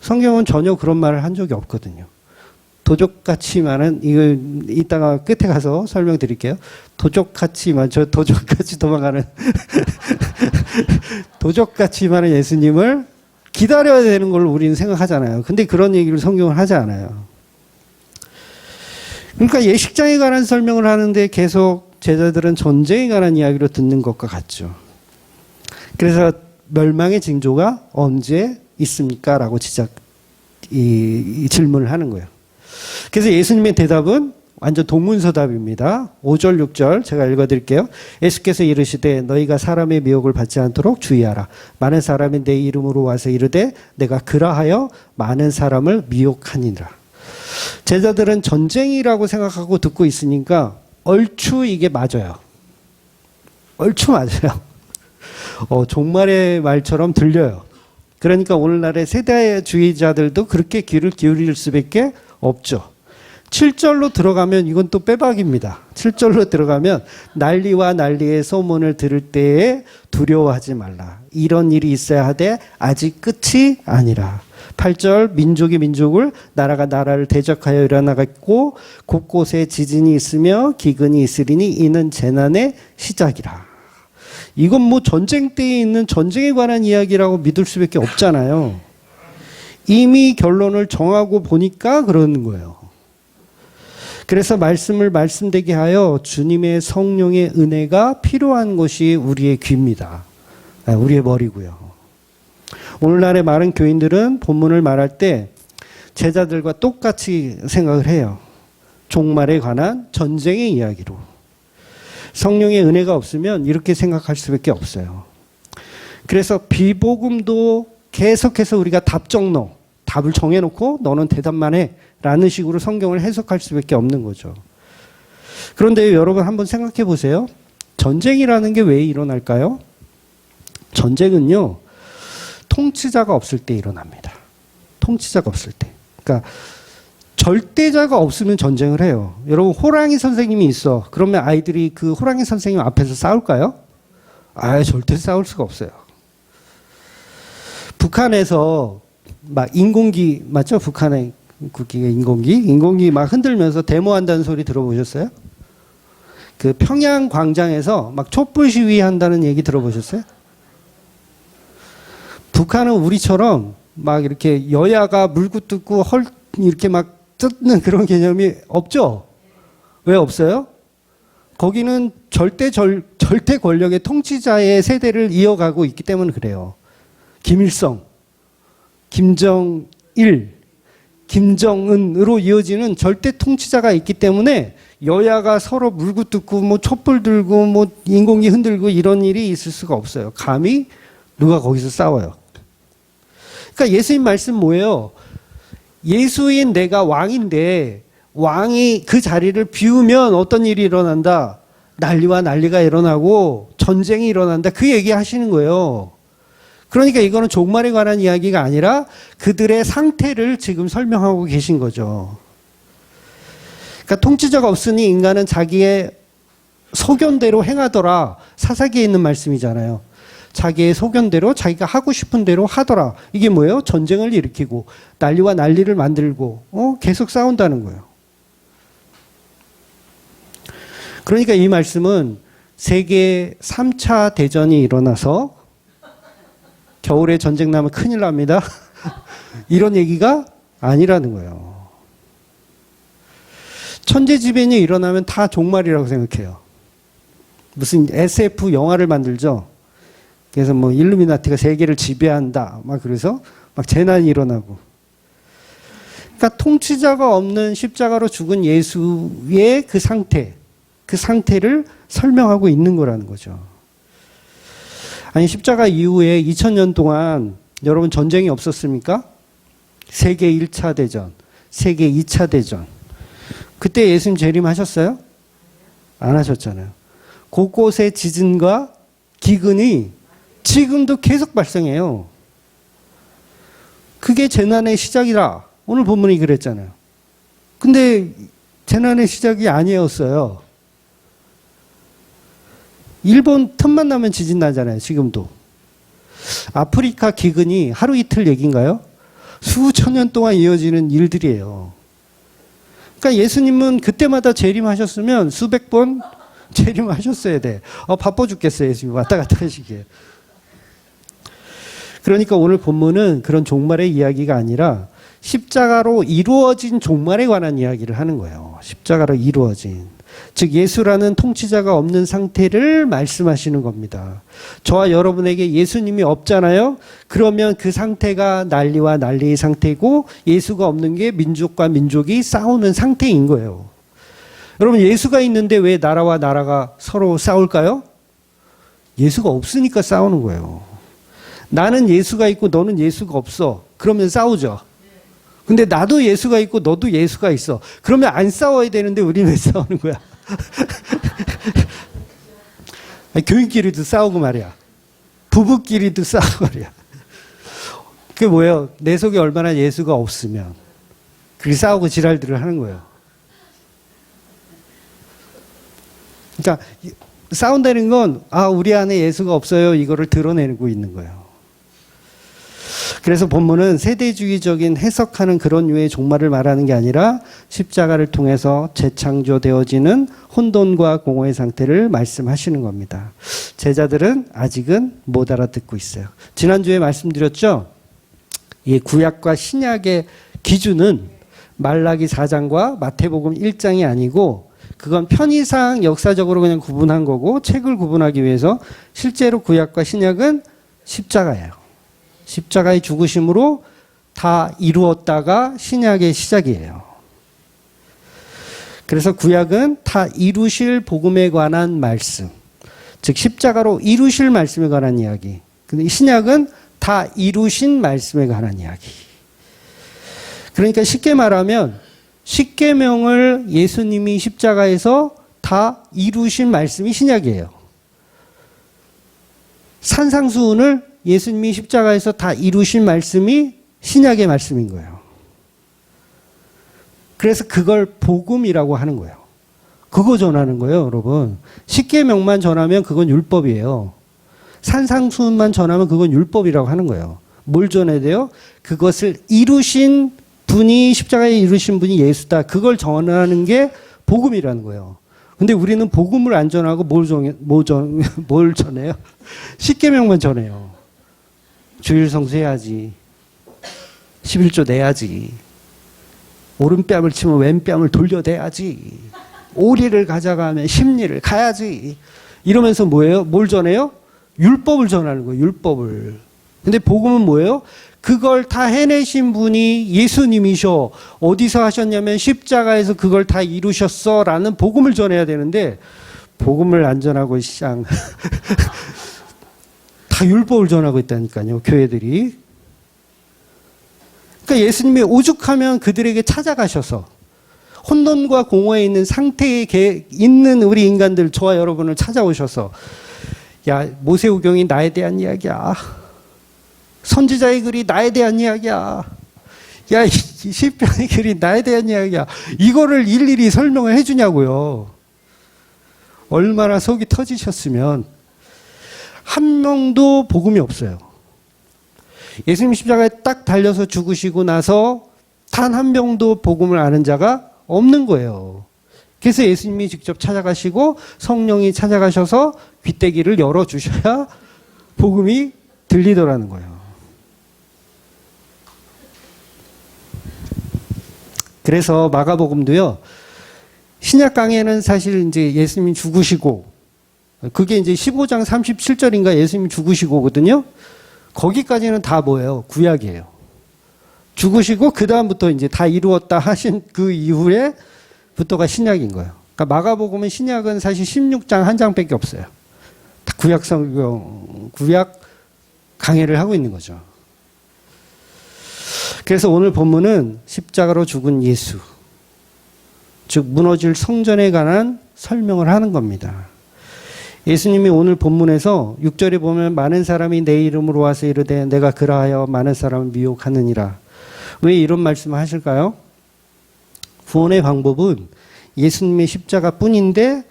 성경은 전혀 그런 말을 한 적이 없거든요. 도적같이 임하는, 이거 이따가 끝에 가서 설명드릴게요. 도적같이 임하는, 저 도적같이 도망가는 도적같이 임하는 예수님을 기다려야 되는 걸로 우리는 생각하잖아요. 근데 그런 얘기를 성경은 하지 않아요. 그러니까 예식장에 관한 설명을 하는데 계속 제자들은 전쟁에 관한 이야기로 듣는 것과 같죠. 그래서 멸망의 징조가 언제 있습니까? 라고 이 질문을 하는 거예요. 그래서 예수님의 대답은 완전 동문서답입니다. 5절, 6절 제가 읽어드릴게요. 예수께서 이르시되 너희가 사람의 미혹을 받지 않도록 주의하라. 많은 사람이 내 이름으로 와서 이르되 내가 그라하여 많은 사람을 미혹하니라. 제자들은 전쟁이라고 생각하고 듣고 있으니까 얼추 이게 맞아요. 얼추 맞아요. 종말의 말처럼 들려요. 그러니까 오늘날의 세대주의자들도 그렇게 귀를 기울일 수밖에 없죠. 7절로 들어가면 이건 또 빼박입니다. 7절로 들어가면 난리와 난리의 소문을 들을 때에 두려워하지 말라. 이런 일이 있어야 하되 아직 끝이 아니라. 8절 민족이 민족을 나라가 나라를 대적하여 일어나겠고 곳곳에 지진이 있으며 기근이 있으리니 이는 재난의 시작이라. 이건 뭐 전쟁 때에 있는 전쟁에 관한 이야기라고 믿을 수밖에 없잖아요. 이미 결론을 정하고 보니까 그러는 거예요. 그래서 말씀을 말씀되게 하여 주님의 성령의 은혜가 필요한 것이 우리의 귀입니다. 우리의 머리고요. 오늘날의 많은 교인들은 본문을 말할 때 제자들과 똑같이 생각을 해요. 종말에 관한 전쟁의 이야기로. 성령의 은혜가 없으면 이렇게 생각할 수밖에 없어요. 그래서 비복음도 계속해서 우리가 답을 정해놓고 너는 대답만 해 라는 식으로 성경을 해석할 수밖에 없는 거죠. 그런데 여러분 한번 생각해 보세요. 전쟁이라는 게 왜 일어날까요? 전쟁은요, 통치자가 없을 때 일어납니다. 통치자가 없을 때. 그러니까 절대자가 없으면 전쟁을 해요. 여러분 호랑이 선생님이 있어. 그러면 아이들이 그 호랑이 선생님 앞에서 싸울까요? 절대 싸울 수가 없어요. 북한에서 막 인공기 맞죠? 북한의 국기가 인공기 막 흔들면서 데모한다는 소리 들어보셨어요? 그 평양 광장에서 막 촛불 시위한다는 얘기 들어보셨어요? 북한은 우리처럼 막 이렇게 여야가 물고 뜯고 이렇게 막 뜯는 그런 개념이 없죠? 왜 없어요? 거기는 절대 권력의 통치자의 세대를 이어가고 있기 때문에 그래요. 김일성, 김정일, 김정은으로 이어지는 절대 통치자가 있기 때문에 여야가 서로 물고 뜯고 뭐 촛불 들고 뭐 인공기 흔들고 이런 일이 있을 수가 없어요. 감히 누가 거기서 싸워요. 그러니까 예수님 말씀 뭐예요? 예수인 내가 왕인데 왕이 그 자리를 비우면 어떤 일이 일어난다? 난리와 난리가 일어나고 전쟁이 일어난다. 그 얘기 하시는 거예요. 그러니까 이거는 종말에 관한 이야기가 아니라 그들의 상태를 지금 설명하고 계신 거죠. 그러니까 통치자가 없으니 인간은 자기의 소견대로 행하더라. 사사기에 있는 말씀이잖아요. 자기의 소견대로 자기가 하고 싶은 대로 하더라. 이게 뭐예요? 전쟁을 일으키고 난리와 난리를 만들고 계속 싸운다는 거예요. 그러니까 이 말씀은 세계 3차 대전이 일어나서 겨울에 전쟁 나면 큰일 납니다. 이런 얘기가 아니라는 거예요. 천재지변이 일어나면 다 종말이라고 생각해요. 무슨 SF 영화를 만들죠. 그래서 뭐 일루미나티가 세계를 지배한다. 막 그래서 막 재난이 일어나고. 그러니까 통치자가 없는 십자가로 죽은 예수의 그 상태를 설명하고 있는 거라는 거죠. 아니 십자가 이후에 2000년 동안 여러분 전쟁이 없었습니까? 세계 1차 대전, 세계 2차 대전. 그때 예수님 재림하셨어요? 안 하셨잖아요. 곳곳에 지진과 기근이 지금도 계속 발생해요. 그게 재난의 시작이라 오늘 본문이 그랬잖아요. 근데 재난의 시작이 아니었어요. 일본 틈만 나면 지진 나잖아요. 지금도. 아프리카 기근이 하루 이틀 얘기인가요? 수천 년 동안 이어지는 일들이에요. 그러니까 예수님은 그때마다 재림하셨으면 수백 번 재림하셨어야 돼. 바빠 죽겠어요. 예수님 왔다 갔다 하시기에. 그러니까 오늘 본문은 그런 종말의 이야기가 아니라 십자가로 이루어진 종말에 관한 이야기를 하는 거예요. 십자가로 이루어진. 즉 예수라는 통치자가 없는 상태를 말씀하시는 겁니다. 저와 여러분에게 예수님이 없잖아요. 그러면 그 상태가 난리와 난리의 상태고 예수가 없는 게 민족과 민족이 싸우는 상태인 거예요. 여러분 예수가 있는데 왜 나라와 나라가 서로 싸울까요? 예수가 없으니까 싸우는 거예요. 나는 예수가 있고 너는 예수가 없어. 그러면 싸우죠. 근데 나도 예수가 있고 너도 예수가 있어. 그러면 안 싸워야 되는데 우리는 왜 싸우는 거야? 교인끼리도 싸우고 말이야. 부부끼리도 싸우고 말이야. 그게 뭐예요? 내 속에 얼마나 예수가 없으면 그렇게 싸우고 지랄들을 하는 거예요. 그러니까 싸운다는 건 우리 안에 예수가 없어요. 이거를 드러내고 있는 거예요. 그래서 본문은 세대주의적인 해석하는 그런 류의 종말을 말하는 게 아니라 십자가를 통해서 재창조되어지는 혼돈과 공허의 상태를 말씀하시는 겁니다. 제자들은 아직은 못 알아듣고 있어요. 지난주에 말씀드렸죠? 이 구약과 신약의 기준은 말라기 4장과 마태복음 1장이 아니고 그건 편의상 역사적으로 그냥 구분한 거고 책을 구분하기 위해서 실제로 구약과 신약은 십자가예요. 십자가의 죽으심으로 다 이루었다가 신약의 시작이에요. 그래서 구약은 다 이루실 복음에 관한 말씀, 즉 십자가로 이루실 말씀에 관한 이야기. 근데 신약은 다 이루신 말씀에 관한 이야기. 그러니까 쉽게 말하면 십계명을 예수님이 십자가에서 다 이루신 말씀이 신약이에요. 산상수훈을 예수님이 십자가에서 다 이루신 말씀이 신약의 말씀인 거예요. 그래서 그걸 복음이라고 하는 거예요. 그거 전하는 거예요, 여러분. 십계명만 전하면 그건 율법이에요. 산상수훈만 전하면 그건 율법이라고 하는 거예요. 뭘 전해야 돼요? 그것을 이루신 분이 십자가에 이루신 분이 예수다. 그걸 전하는 게 복음이라는 거예요. 근데 우리는 복음을 안 전하고 뭘 전해요? 십계명만 전해요. 주일 성수해야지. 11조 내야지. 오른뺨을 치면 왼뺨을 돌려대야지. 오리를 가져가면 십리를 가야지. 이러면서 뭐예요? 뭘 전해요? 율법을 전하는 거예요. 율법을. 근데 복음은 뭐예요? 그걸 다 해내신 분이 예수님이셔. 어디서 하셨냐면 십자가에서 그걸 다 이루셨어 라는 복음을 전해야 되는데 복음을 안 전하고 다 율법을 전하고 있다니까요, 교회들이. 그러니까 예수님이 오죽하면 그들에게 찾아가셔서 혼돈과 공허에 있는 상태에 있는 우리 인간들, 저와 여러분을 찾아오셔서 야, 모세오경이 나에 대한 이야기야. 선지자의 글이 나에 대한 이야기야. 야, 이 시편의 글이 나에 대한 이야기야. 이거를 일일이 설명을 해주냐고요. 얼마나 속이 터지셨으면. 한 명도 복음이 없어요. 예수님 십자가에 딱 달려서 죽으시고 나서 단 한 명도 복음을 아는 자가 없는 거예요. 그래서 예수님이 직접 찾아가시고 성령이 찾아가셔서 귀때기를 열어주셔야 복음이 들리더라는 거예요. 그래서 마가복음도요, 신약 강해는 사실 이제 예수님이 죽으시고, 그게 이제 15장 37절인가 예수님이 죽으시고거든요. 거기까지는 다 뭐예요? 구약이에요. 죽으시고 그다음부터 이제 다 이루었다 하신 그 이후에부터가 신약인 거예요. 그러니까 마가복음은 신약은 사실 16장 한 장밖에 없어요. 다 구약 성경, 구약 강해를 하고 있는 거죠. 그래서 오늘 본문은 십자가로 죽은 예수, 즉 무너질 성전에 관한 설명을 하는 겁니다. 예수님이 오늘 본문에서 6절에 보면 많은 사람이 내 이름으로 와서 이르되 내가 그라하여 많은 사람을 미혹하느니라. 왜 이런 말씀을 하실까요? 구원의 방법은 예수님의 십자가뿐인데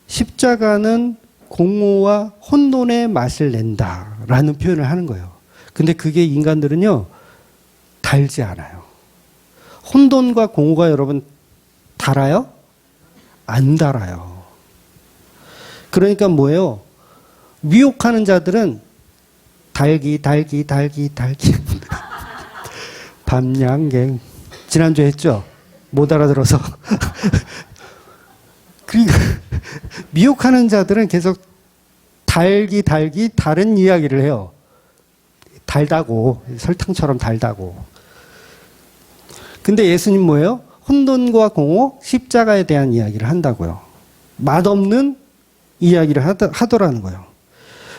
십자가는 공허와 혼돈의 맛을 낸다라는 표현을 하는 거예요. 근데 그게 인간들은요, 달지 않아요. 혼돈과 공허가 여러분 달아요? 안 달아요. 그러니까 뭐예요? 미혹하는 자들은 달기 밤양갱. 지난주에 했죠? 못 알아들어서. 그러니까 미혹하는 자들은 계속 달기 다른 이야기를 해요. 달다고, 설탕처럼 달다고. 근데 예수님 뭐예요? 혼돈과 공허, 십자가에 대한 이야기를 한다고요. 맛없는 이야기를 하더라는 거예요.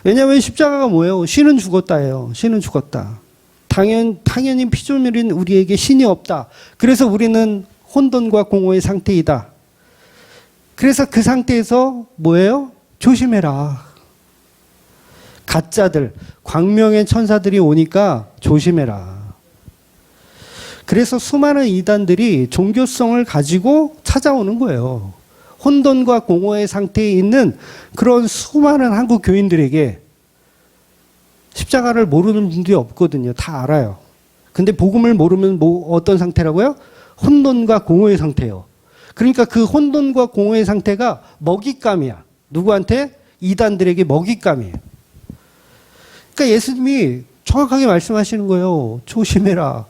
왜냐하면 십자가가 뭐예요? 신은 죽었다예요. 신은 죽었다. 당연히 피조물인 우리에게 신이 없다. 그래서 우리는 혼돈과 공허의 상태이다. 그래서 그 상태에서 뭐예요? 조심해라. 가짜들, 광명의 천사들이 오니까 조심해라. 그래서 수많은 이단들이 종교성을 가지고 찾아오는 거예요. 혼돈과 공허의 상태에 있는 그런 수많은 한국 교인들에게 십자가를 모르는 분들이 없거든요. 다 알아요. 근데 복음을 모르면 어떤 상태라고요? 혼돈과 공허의 상태예요. 그러니까 그 혼돈과 공허의 상태가 먹잇감이야. 누구한테? 이단들에게 먹잇감이에요. 그러니까 예수님이 정확하게 말씀하시는 거예요. 조심해라.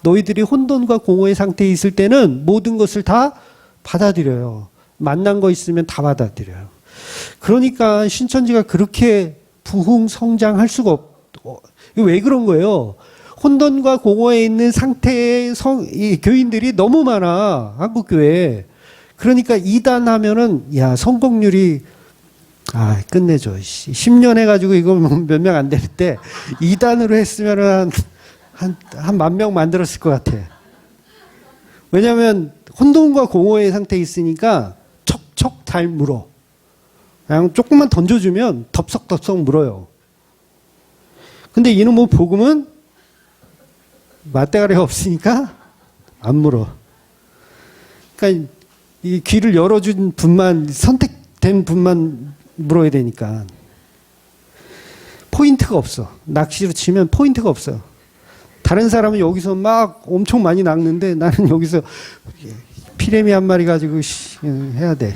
너희들이 혼돈과 공허의 상태에 있을 때는 모든 것을 다 받아들여요. 만난 거 있으면 다 받아들여요. 그러니까 신천지가 그렇게 부흥성장할 수가 이거 왜 그런 거예요? 혼돈과 공허에 있는 상태의 이 교인들이 너무 많아, 한국교회에. 그러니까 이단하면은, 야, 성공률이, 끝내줘. 10년 해가지고 이거 몇 명 안 되는데, 이단으로 했으면은 한 10,000명 만들었을 것 같아. 왜냐면, 혼돈과 공허의 상태에 있으니까 척척 잘 물어. 그냥 조금만 던져주면 덥석덥석 물어요. 근데 이놈의 복음은 맞대가리가 없으니까 안 물어. 그러니까 이 귀를 열어준 분만, 선택된 분만 물어야 되니까. 포인트가 없어. 낚시로 치면 포인트가 없어. 다른 사람은 여기서 막 엄청 많이 낚는데 나는 여기서 피레미 한 마리 가지고 해야 돼.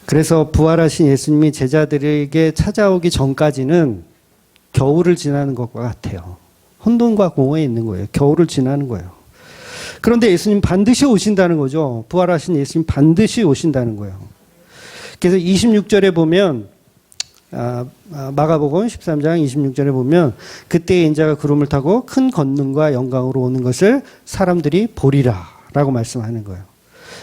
그래서 부활하신 예수님이 제자들에게 찾아오기 전까지는 겨울을 지나는 것과 같아요. 혼돈과 공허에 있는 거예요. 겨울을 지나는 거예요. 그런데 예수님 반드시 오신다는 거죠. 부활하신 예수님 반드시 오신다는 거예요. 그래서 26절에 보면 마가복음 13장 26절에 보면 그때 인자가 구름을 타고 큰 권능과 영광으로 오는 것을 사람들이 보리라 라고 말씀하는 거예요.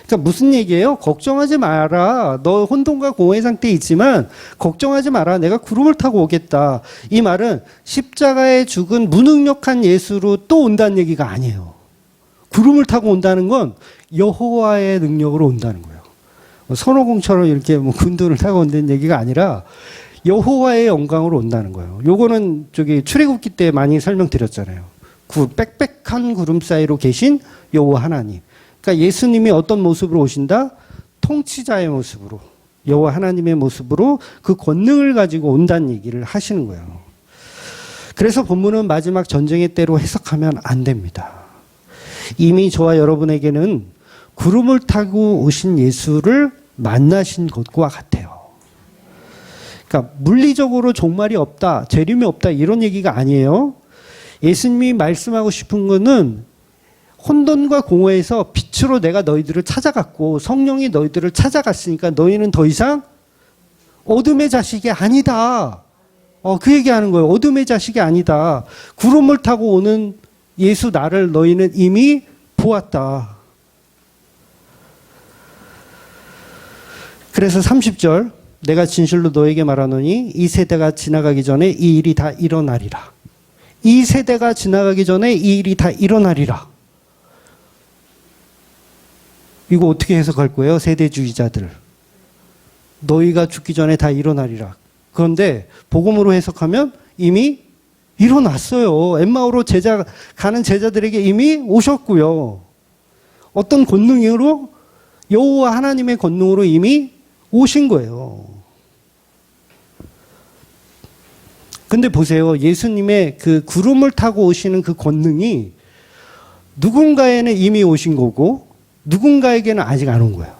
그러니까 무슨 얘기예요? 걱정하지 마라. 너 혼돈과 공허의 상태에 있지만 걱정하지 마라. 내가 구름을 타고 오겠다. 이 말은 십자가에 죽은 무능력한 예수로 또 온다는 얘기가 아니에요. 구름을 타고 온다는 건 여호와의 능력으로 온다는 거예요. 선호공처럼 이렇게 군둔을 타고 온다는 얘기가 아니라 여호와의 영광으로 온다는 거예요. 요거는 출애굽기 때 많이 설명드렸잖아요. 빽빽한 구름 사이로 계신 여호와 하나님. 그러니까 예수님이 어떤 모습으로 오신다? 통치자의 모습으로, 여호와 하나님의 모습으로 그 권능을 가지고 온다는 얘기를 하시는 거예요. 그래서 본문은 마지막 전쟁의 때로 해석하면 안 됩니다. 이미 저와 여러분에게는 구름을 타고 오신 예수를 만나신 것과 같아요. 그러니까 물리적으로 종말이 없다, 재림이 없다 이런 얘기가 아니에요. 예수님이 말씀하고 싶은 거는 혼돈과 공허에서 빛으로 내가 너희들을 찾아갔고 성령이 너희들을 찾아갔으니까 너희는 더 이상 어둠의 자식이 아니다. 그 얘기하는 거예요. 어둠의 자식이 아니다. 구름을 타고 오는 예수 나를 너희는 이미 보았다. 그래서 30절 내가 진실로 너에게 말하노니 이 세대가 지나가기 전에 이 일이 다 일어나리라. 이 세대가 지나가기 전에 이 일이 다 일어나리라. 이거 어떻게 해석할 거예요? 세대주의자들. 너희가 죽기 전에 다 일어나리라. 그런데 복음으로 해석하면 이미 일어났어요. 엠마오로 가는 제자들에게 이미 오셨고요. 어떤 권능으로? 여호와 하나님의 권능으로 이미 오신 거예요. 근데 보세요. 예수님의 그 구름을 타고 오시는 그 권능이 누군가에는 이미 오신 거고 누군가에게는 아직 안 온 거예요.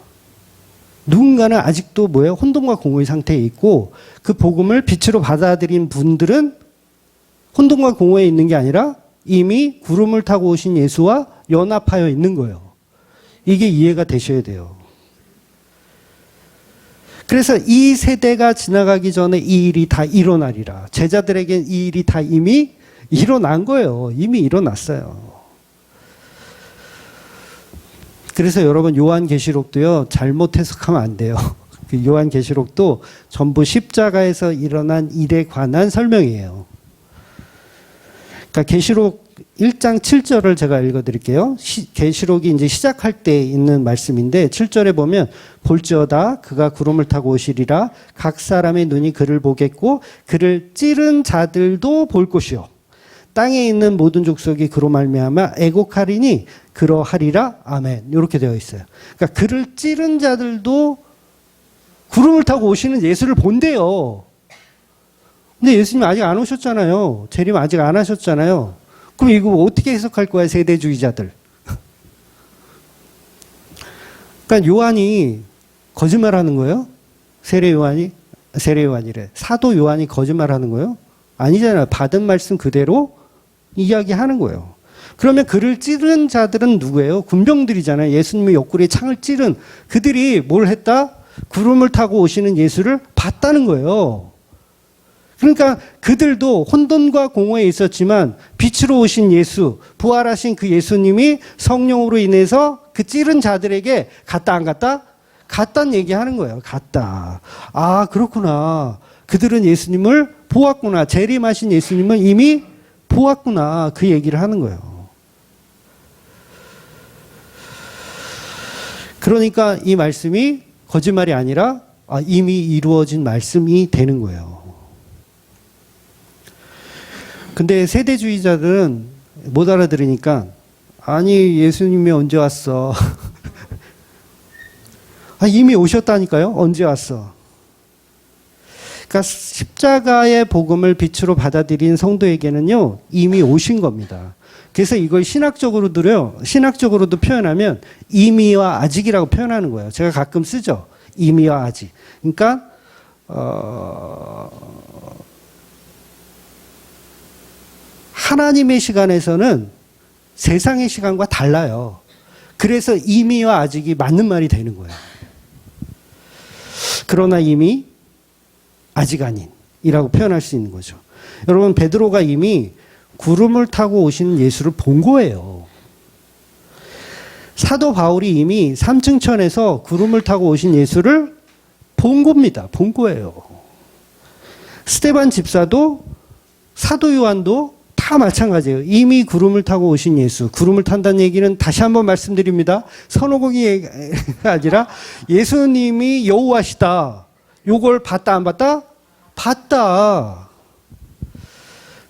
누군가는 아직도 혼돈과 공허의 상태에 있고 그 복음을 빛으로 받아들인 분들은 혼돈과 공허에 있는 게 아니라 이미 구름을 타고 오신 예수와 연합하여 있는 거예요. 이게 이해가 되셔야 돼요. 그래서 이 세대가 지나가기 전에 이 일이 다 일어나리라. 제자들에겐 이 일이 다 이미 일어난 거예요. 이미 일어났어요. 그래서 여러분 요한계시록도요. 잘못 해석하면 안 돼요. 그 요한계시록도 전부 십자가에서 일어난 일에 관한 설명이에요. 그러니까 계시록 1장 7절을 제가 읽어드릴게요. 계시록이 이제 시작할 때 있는 말씀인데 7절에 보면 볼지어다 그가 구름을 타고 오시리라 각 사람의 눈이 그를 보겠고 그를 찌른 자들도 볼 것이요 땅에 있는 모든 족속이 그로 말미암아 애곡하리니 그러하리라 아멘. 이렇게 되어 있어요. 그러니까 그를 찌른 자들도 구름을 타고 오시는 예수를 본대요. 근데 예수님 아직 안 오셨잖아요. 재림 아직 안 하셨잖아요. 그럼 이거 어떻게 해석할 거야, 세대주의자들? 그러니까 요한이 거짓말하는 거예요? 세례 요한이래. 사도 요한이 거짓말하는 거예요? 아니잖아요. 받은 말씀 그대로 이야기하는 거예요. 그러면 그를 찌른 자들은 누구예요? 군병들이잖아요. 예수님의 옆구리에 창을 찌른 그들이 뭘 했다? 구름을 타고 오시는 예수를 봤다는 거예요. 그러니까 그들도 혼돈과 공허에 있었지만 빛으로 오신 예수, 부활하신 그 예수님이 성령으로 인해서 그 찌른 자들에게 갔다 안 갔다? 갔다는 얘기하는 거예요. 갔다. 아, 그렇구나. 그들은 예수님을 보았구나. 재림하신 예수님을 이미 보았구나. 그 얘기를 하는 거예요. 그러니까 이 말씀이 거짓말이 아니라 이미 이루어진 말씀이 되는 거예요. 근데 세대주의자들은 못 알아들으니까 아니 예수님이 언제 왔어? 이미 오셨다니까요. 언제 왔어? 그러니까 십자가의 복음을 빛으로 받아들인 성도에게는요 이미 오신 겁니다. 그래서 이걸 신학적으로도 표현하면 이미와 아직이라고 표현하는 거예요. 제가 가끔 쓰죠. 이미와 아직. 그러니까 하나님의 시간에서는 세상의 시간과 달라요. 그래서 이미와 아직이 맞는 말이 되는 거예요. 그러나 이미 아직 아닌 이라고 표현할 수 있는 거죠. 여러분, 베드로가 이미 구름을 타고 오시는 예수를 본 거예요. 사도 바울이 이미 삼층천에서 구름을 타고 오신 예수를 본 겁니다. 본 거예요. 스데반 집사도 사도 요한도 다 마찬가지예요. 이미 구름을 타고 오신 예수. 구름을 탄다는 얘기는 다시 한번 말씀드립니다. 선호공이 아니라 예수님이 여호와시다. 요걸 봤다 안 봤다? 봤다.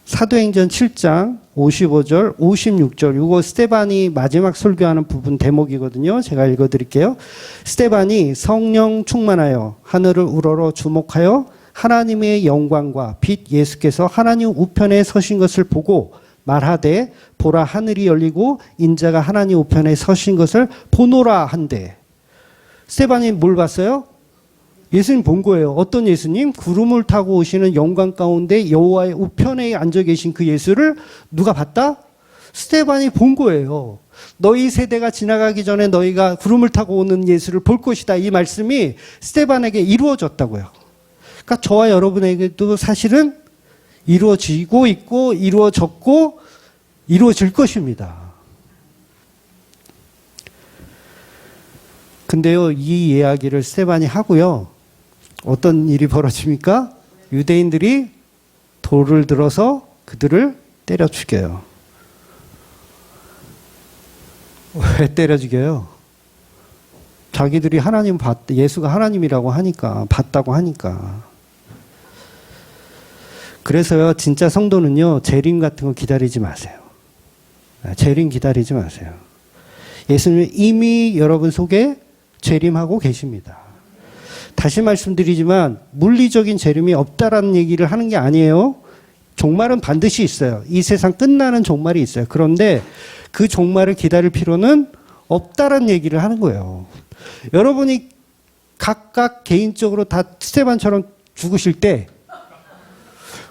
사도행전 7장 55절, 56절. 이거 스데반이 마지막 설교하는 부분 대목이거든요. 제가 읽어드릴게요. 스데반이 성령 충만하여 하늘을 우러러 주목하여 하나님의 영광과 빛 예수께서 하나님 우편에 서신 것을 보고 말하되 보라 하늘이 열리고 인자가 하나님 우편에 서신 것을 보노라 한대. 스데반이 뭘 봤어요? 예수님 본 거예요. 어떤 예수님? 구름을 타고 오시는 영광 가운데 여호와의 우편에 앉아 계신 그 예수를 누가 봤다? 스데반이 본 거예요. 너희 세대가 지나가기 전에 너희가 구름을 타고 오는 예수를 볼 것이다. 이 말씀이 스데반에게 이루어졌다고요. 그러니까 저와 여러분에게도 사실은 이루어지고 있고 이루어졌고 이루어질 것입니다. 근데요, 이 이야기를 스데반이 하고요. 어떤 일이 벌어집니까? 유대인들이 돌을 들어서 그들을 때려 죽여요. 왜 때려 죽여요? 자기들이 하나님 예수가 하나님이라고 하니까, 봤다고 하니까. 그래서요, 진짜 성도는요, 재림 같은 거 기다리지 마세요. 재림 기다리지 마세요. 예수님은 이미 여러분 속에 재림하고 계십니다. 다시 말씀드리지만 물리적인 재림이 없다라는 얘기를 하는 게 아니에요. 종말은 반드시 있어요. 이 세상 끝나는 종말이 있어요. 그런데 그 종말을 기다릴 필요는 없다라는 얘기를 하는 거예요. 여러분이 각각 개인적으로 다 스데반처럼 죽으실 때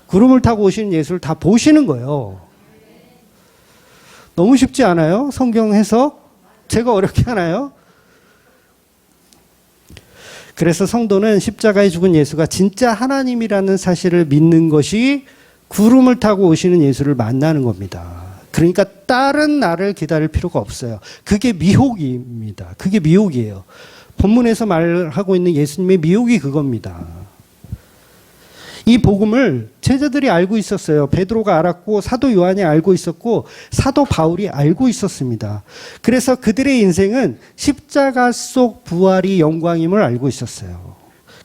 구름을 타고 오시는 예수를 다 보시는 거예요. 너무 쉽지 않아요? 성경 해석? 제가 어렵게 하나요? 그래서 성도는 십자가에 죽은 예수가 진짜 하나님이라는 사실을 믿는 것이 구름을 타고 오시는 예수를 만나는 겁니다. 그러니까 다른 나를 기다릴 필요가 없어요. 그게 미혹입니다. 그게 미혹이에요. 본문에서 말하고 있는 예수님의 미혹이 그겁니다. 이 복음을 제자들이 알고 있었어요. 베드로가 알았고 사도 요한이 알고 있었고 사도 바울이 알고 있었습니다. 그래서 그들의 인생은 십자가 속 부활이 영광임을 알고 있었어요.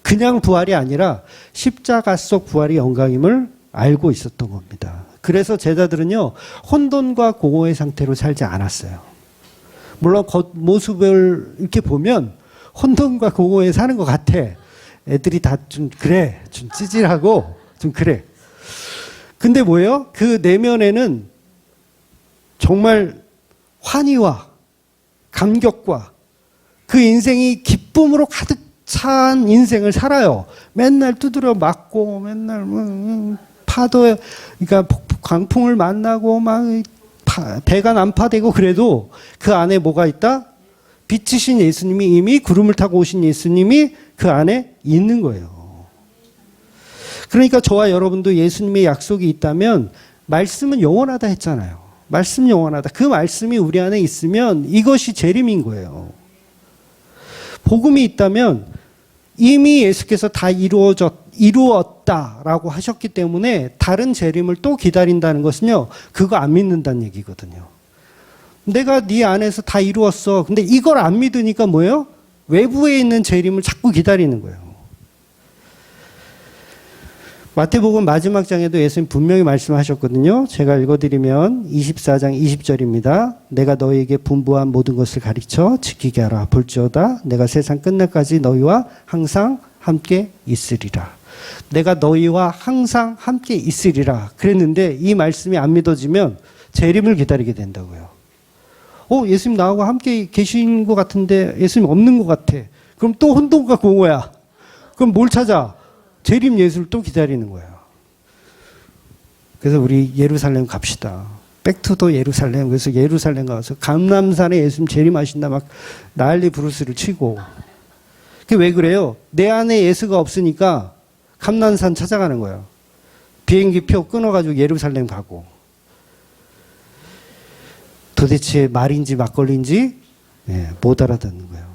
그냥 부활이 아니라 십자가 속 부활이 영광임을 알고 있었던 겁니다. 그래서 제자들은요, 혼돈과 공허의 상태로 살지 않았어요. 물론 겉모습을 이렇게 보면 혼돈과 공허에 사는 것 같아. 애들이 다 좀 그래, 좀 찌질하고 좀 그래. 근데 뭐예요? 그 내면에는 정말 환희와 감격과 그 인생이 기쁨으로 가득 찬 인생을 살아요. 맨날 두드려 맞고 맨날 파도에, 그러니까 광풍을 만나고 막 배가 난파되고 그래도 그 안에 뭐가 있다? 빛이신 예수님이 이미 구름을 타고 오신 예수님이 그 안에 있는 거예요. 그러니까 저와 여러분도 예수님의 약속이 있다면 말씀은 영원하다 했잖아요. 말씀 영원하다. 그 말씀이 우리 안에 있으면 이것이 재림인 거예요. 복음이 있다면 이미 예수께서 다 이루었다라고 하셨기 때문에 다른 재림을 또 기다린다는 것은요, 그거 안 믿는다는 얘기거든요. 내가 네 안에서 다 이루었어. 근데 이걸 안 믿으니까 뭐예요? 외부에 있는 재림을 자꾸 기다리는 거예요. 마태복음 마지막 장에도 예수님 분명히 말씀하셨거든요. 제가 읽어드리면 24장 20절입니다. 내가 너희에게 분부한 모든 것을 가르쳐 지키게 하라. 볼지어다 내가 세상 끝날까지 너희와 항상 함께 있으리라. 내가 너희와 항상 함께 있으리라 그랬는데 이 말씀이 안 믿어지면 재림을 기다리게 된다고요. 예수님 나하고 함께 계신 것 같은데 예수님 없는 것 같아. 그럼 또 혼돈과 공허야. 그럼 뭘 찾아? 재림 예수를 또 기다리는 거예요. 그래서 우리 예루살렘 갑시다. 백투더 예루살렘. 그래서 예루살렘 가서 감람산에 예수님 재림하신다 막 난리 부르스를 치고. 그게 왜 그래요? 내 안에 예수가 없으니까 감난산 찾아가는 거예요. 비행기표 끊어가지고 예루살렘 가고. 도대체 말인지 막걸리인지 못 알아듣는 거예요.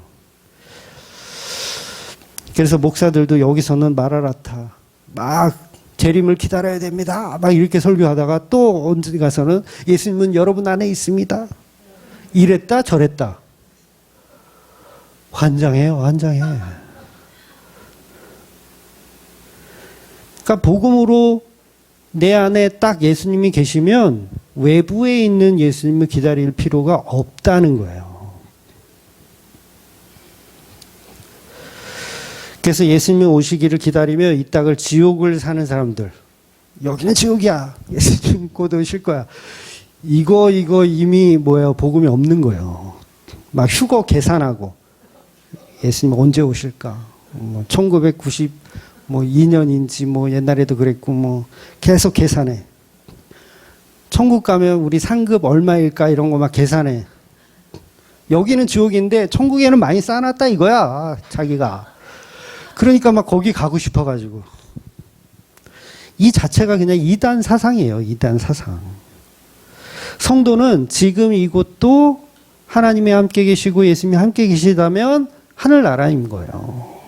그래서 목사들도 여기서는 마라나타 막 재림을 기다려야 됩니다. 막 이렇게 설교하다가 또 언제 가서는 예수님은 여러분 안에 있습니다. 이랬다 저랬다. 환장해요, 환장해. 그러니까 복음으로 내 안에 딱 예수님이 계시면 외부에 있는 예수님을 기다릴 필요가 없다는 거예요. 그래서 예수님이 오시기를 기다리며 이 땅을 지옥을 사는 사람들, 여기는 지옥이야, 예수님 곧 오실 거야, 이거 이미 복음이 없는 거예요. 막 휴거 계산하고 예수님 언제 오실까, 1992년인지 옛날에도 그랬고 계속 계산해. 천국 가면 우리 상급 얼마일까 이런 거 막 계산해. 여기는 지옥인데 천국에는 많이 쌓아놨다 이거야, 자기가. 그러니까 막 거기 가고 싶어가지고. 이 자체가 그냥 이단 사상이에요. 이단 사상. 성도는 지금 이곳도 하나님이 함께 계시고 예수님이 함께 계시다면 하늘나라인 거예요.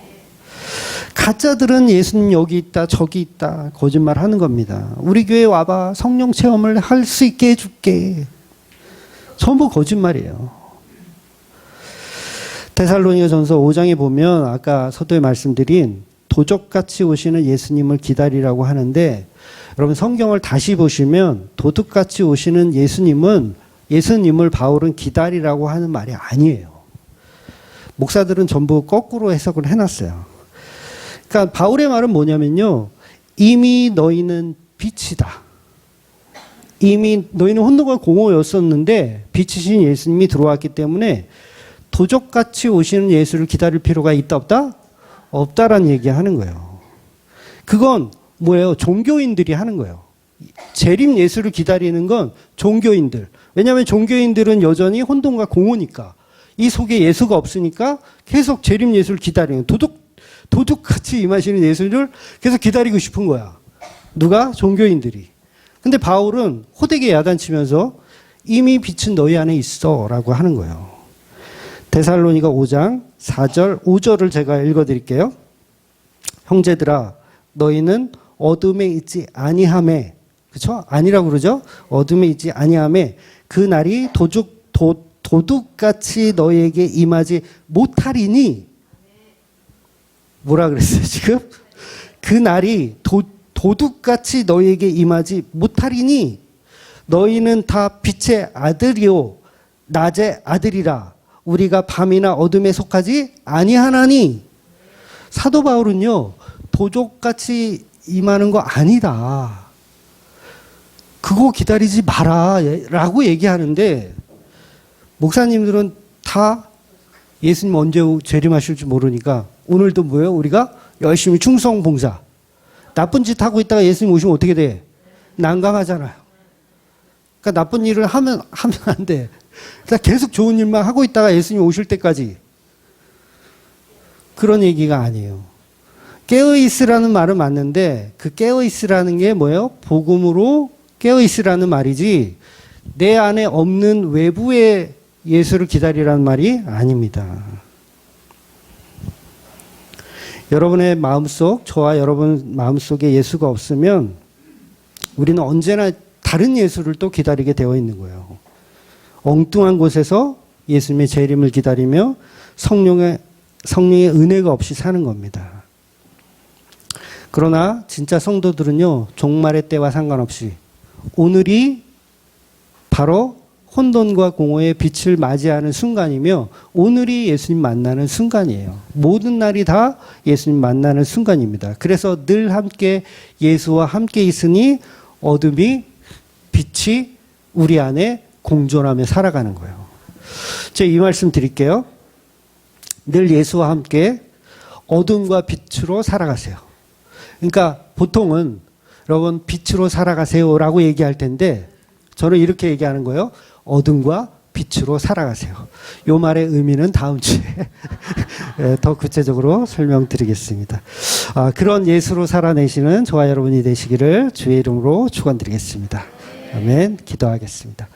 가짜들은 예수님 여기 있다 저기 있다 거짓말 하는 겁니다. 우리 교회 와봐, 성령 체험을 할 수 있게 해줄게. 전부 거짓말이에요. 데살로니가전서 5장에 보면 아까 서두에 말씀드린 도적같이 오시는 예수님을 기다리라고 하는데, 여러분 성경을 다시 보시면 도둑같이 오시는 예수님을 바울은 기다리라고 하는 말이 아니에요. 목사들은 전부 거꾸로 해석을 해놨어요. 그러니까 바울의 말은 뭐냐면요, 이미 너희는 빛이다. 이미 너희는 혼돈과 공허였었는데 빛이신 예수님이 들어왔기 때문에 도적같이 오시는 예수를 기다릴 필요가 있다 없다? 없다라는 얘기하는 거예요. 그건 뭐예요? 종교인들이 하는 거예요. 재림 예수를 기다리는 건 종교인들. 왜냐하면 종교인들은 여전히 혼돈과 공허니까, 이 속에 예수가 없으니까 계속 재림 예수를 기다리는, 도둑같이 임하시는 예수를 계속 기다리고 싶은 거야. 누가? 종교인들이. 근데 바울은 호되게 야단치면서 이미 빛은 너희 안에 있어 라고 하는 거예요. 데살로니가 5장 4절 5절을 제가 읽어드릴게요. 형제들아 너희는 어둠에 있지 아니하매, 그렇죠? 아니라고 그러죠? 어둠에 있지 아니하매 그 날이 도둑같이 너희에게 임하지 못하리니. 뭐라 그랬어요 지금? 그 날이 도둑같이 너희에게 임하지 못하리니 너희는 다 빛의 아들이요 낮의 아들이라. 우리가 밤이나 어둠에 속하지 아니하나니. 사도 바울은요, 도적같이 임하는 거 아니다, 그거 기다리지 마라 라고 얘기하는데, 목사님들은 다 예수님 언제 재림하실 줄 모르니까 오늘도 뭐예요? 우리가 열심히 충성 봉사, 나쁜 짓 하고 있다가 예수님 오시면 어떻게 돼? 난감하잖아요. 그러니까 나쁜 일을 하면 안 돼. 그러니까 계속 좋은 일만 하고 있다가 예수님 오실 때까지. 그런 얘기가 아니에요. 깨어있으라는 말은 맞는데 그 깨어있으라는 게 뭐예요? 복음으로 깨어있으라는 말이지 내 안에 없는 외부의 예수를 기다리라는 말이 아닙니다. 여러분의 마음속, 저와 여러분 마음속에 예수가 없으면 우리는 언제나 다른 예수를 또 기다리게 되어 있는 거예요. 엉뚱한 곳에서 예수님의 재림을 기다리며 성령의 은혜가 없이 사는 겁니다. 그러나 진짜 성도들은요, 종말의 때와 상관없이 오늘이 바로 혼돈과 공허의 빛을 맞이하는 순간이며 오늘이 예수님 만나는 순간이에요. 모든 날이 다 예수님 만나는 순간입니다. 그래서 늘 함께 예수와 함께 있으니 어둠이 빛이 우리 안에 공존하며 살아가는 거예요. 제가 이 말씀 드릴게요. 늘 예수와 함께 어둠과 빛으로 살아가세요. 그러니까 보통은 여러분 빛으로 살아가세요라고 얘기할 텐데 저는 이렇게 얘기하는 거예요. 어둠과 빛으로 살아가세요. 이 말의 의미는 다음 주에 더 구체적으로 설명드리겠습니다. 그런 예수로 살아내시는 저와 여러분이 되시기를 주의 이름으로 축원드리겠습니다. 아멘. 기도하겠습니다.